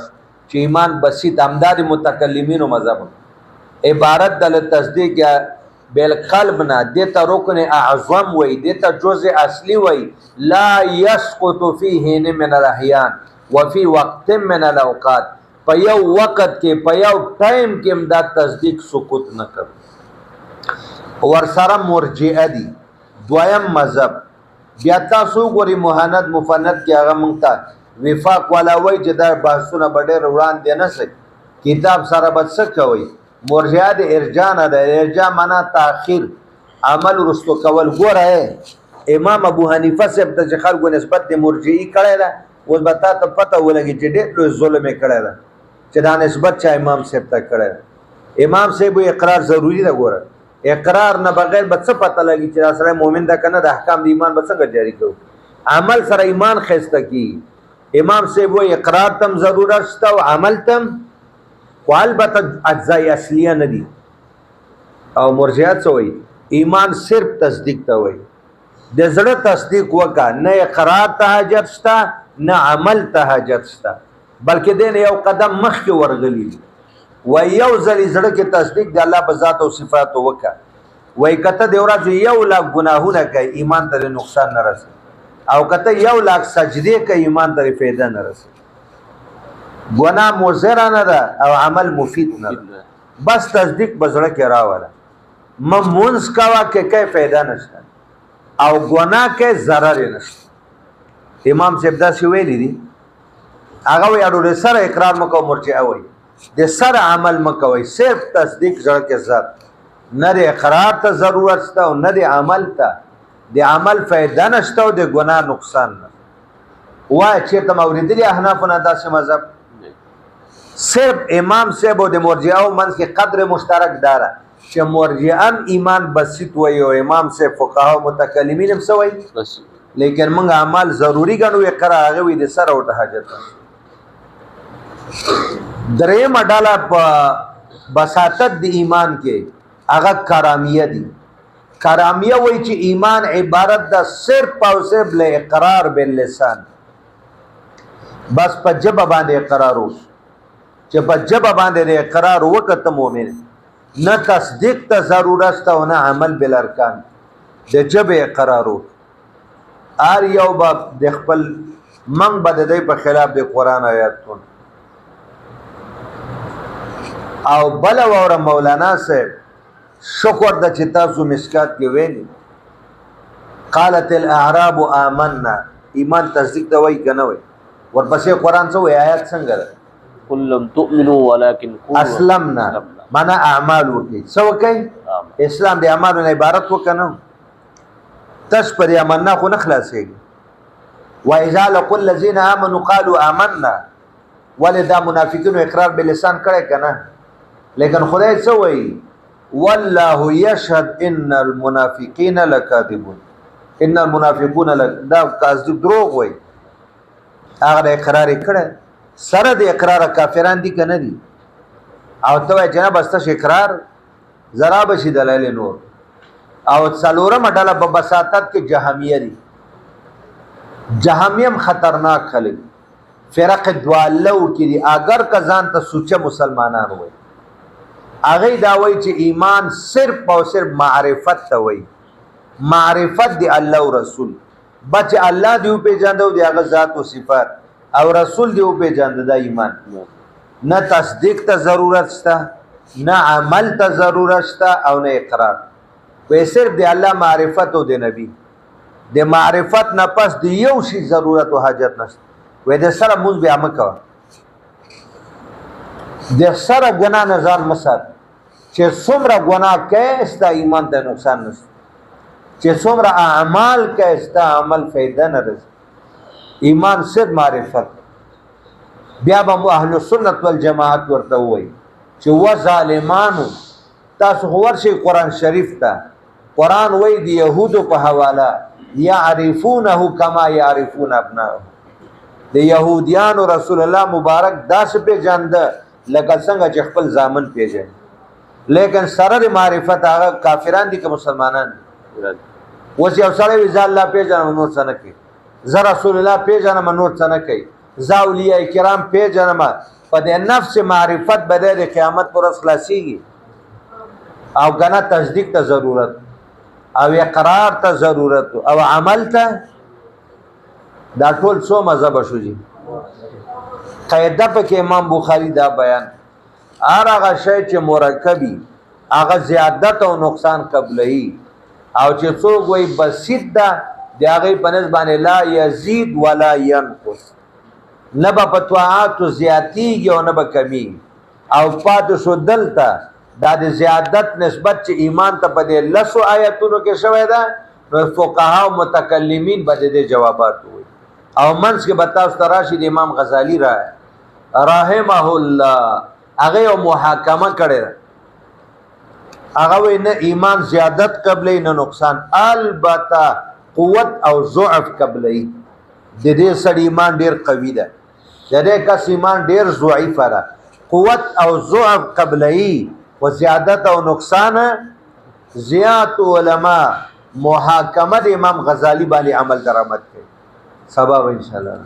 چې ایمان بسیط امداد متکلمین او مذهب عبارت د تصدیق یا بالقلب نه دیتا رکن اعظم وی دیتا جزء اصلی وی لا يسقط فيه من الاحيان وفي وقت من الاوقات، په یو وخت کې په یو ټایم کې امداد تصدیق سقوط نه کوي. ورسره مرجئه دي دویم مذهب بیا تاسو ګوري مهند مفند کې هغه مونږ ته وفاق والا وای چې دا بحثونه به ډېر وړاندې نه سي کتاب سره به څه کوي مرجئه د ارجاء نه ده ارجاء معنا تاخير عمل رستو کول ګوره امام ابو حنیفه صاحب ته چې خلکو نسبت د مرجئي کړی ده اوس به تا ته پته ولګي چې ډېر لوی ظلم یې کړی ده چې دا نسبت چا امام صاحب ته کړی ده امام صاحب اقرار ضروري ده ګوره اقرار نه بغیر به څه پته لګي چې دا سره مؤمن ده کنه د احکام د ایمان به څنګه جاری کوو عمل سره ایمان خسته کی امام صاحب وایي اقرار تم ضرورت شته او عمل تم خو البته اجزای اصلیه نه دي او مرجئه څه وایي ایمان صرف تصدیق ته وایي د زړه تصدیق وکړه نه اقرار ته حاجت شته نه عمل ته حاجت شته بلکې دین یو قدم مخکې ورغلی دي و یو ځل زړه کې تصدیق د الله په ذات او صفات وکړه وای کته د ورځې 1,00,000 ګناهونه کوي ایمان ته نقصان نه رسي او کته 1,00,000 سجدي کوي ایمان ته فایده نه رسي ګناه مضر نه ده او عمل مفید نه ده بس تصدیق بزړه کې راوړه ممونس کوا کې کوي فایده نشته او ګناه کې ضرر نشته امام صاحب دا څه ویلي دي هغه وی اړو سره اقرار مکو مرجئه وای د سره عمل مکوي صرف تصدیق ځړه کې ذات نه د اقرار ته ضرورت شته او نه د عمل ته د عمل فایده نشته او د ګناه نقصان نه وای چې تم اوریدلی احناف نه داسې مذهب صرف امام صاحب او د مرجئه او منځ کې قدر مشترک داره چې مرجئان ایمان بسيط وي او امام صاحب فقها متکلمین هم سوي لیکن موږ اعمال ضروری ګڼو اقرار هغه وي د سره او ته حاجت دریم ډاله په بساطت د ایمان کې هغه کرامیه دي کرامیه وایي چې ایمان عبارت ده صرف او صرف له اقرار باللسان بس په جبه باندې اقرار وس چې په جبه باندې اقرار وکړه مؤمن نه تصدیق ته ضرورت شته او نه عمل بالارکان د جبه اقرار وس ار یو باب د خپل منګ بد دی په خلاف د قران آیاتونه او بل اور مولانا صاحب شکر د چې تاسو مسکات کې ویلي قالت الاعراب آمنا ایمان تصدیق ته وای کنه وای ورپسې قران څه وای آیات څنګه ده قل لم تؤمنوا ولكن قولوا اسلمنا معنا اعمال وکي څه وکي اسلام د اعمالو عبارت وکنه تاسو پر ایماننا خو نه خلاصيږي واذا لقوا الذين امنوا قالوا آمنا ولدا منافقون اقرار باللسان کړي کنه لیکن خدای څه وایي والله يشهد ان المنافقين لكاذبون ان المنافقون دا کاذب دروغ وایي هغه اقرار کړه سره د اقرار کافران دي کنه دي او ته جناب است اقرار زرا بشي دلایل نور او څلورم ډله په بساطت کې جهمیه دي جهمیم خطرناک خلک فرق دوالو کې دي اگر کزان ته سوچه مسلمانان وي اغه دا وای چې ایمان صرف او صرف معرفت ته وای معرفت دی الله او رسول بچ الله دیو په جاندو دی هغه ذات او صفات او رسول دیو په جاند دا ایمان نه تصدیق ته ضرورت شته نه عمل ته ضرورت شته او نه اقرار په صرف دی الله معرفت او دی نبی د معرفت نه پس دی یو شی ضرورت او حاجت نشته وې د سره موږ بیا مکو د سره ګنا نظر مسات چې څومره ګناه کوي استا ایمان ته نقصان نشته چې څومره اعمال کوي استا عمل فائدہ نه رسي ایمان صرف معرفت بیا به اهل سنت والجماعت ورته وایي چې و ظالمانو تاسو ورشي قران شریف ته قران وایي د يهودو په حواله يعرفونه كما يعرفون ابناءهم د يهوديان رسول الله مبارک داس په جاند لکه څنګه چې خپل ځامن پیژني لیکن سره د معرفت هغه کافران دي که مسلمانان وس یو سره وی ځل الله پیژنم نور څه نه کوي ز رسول الله پیژنم نور څه نه کوي ز اولیاء کرام پیژنم په د نفس معرفت بده د قیامت پر خلاصيږي او کنه تصدیق ته ضرورت او اقرار ته ضرورت او عمل ته دا ټول څو مذهب شو جی قاعده په کې امام بخاری دا بیان هغه شی چې مرکبي هغه زیادت او نقصان قبلهی او چې څوک وای بسیط ده د هغې په نسبت باندې لا یزید ولا ینقص نه به په طاعاتو زیاتیږي او نه به کمیږي او پاتې شو دلته دا د زیادت نسبت چې ایمان ته په دې لسو آیتونو کې شوی ده نو فقها او متکلمین به د دې جوابات وایي او منځ کې به تاسو ته راشي د امام غزالی رحمه الله هغه یو محاکمه کړې ده هغه وایي نه ایمان زیادت قبلی نه نقصان البته قوت او ضعف قبلی د دې سړي ایمان ډیر قوي ده د دې کس ایمان ډیر ضعیف ده قوت او ضعف قبلی و زیادت او نقصان زیات علماء محاکمه د امام غزالی باندې عمل درآمد کوي سبب ان شاء الله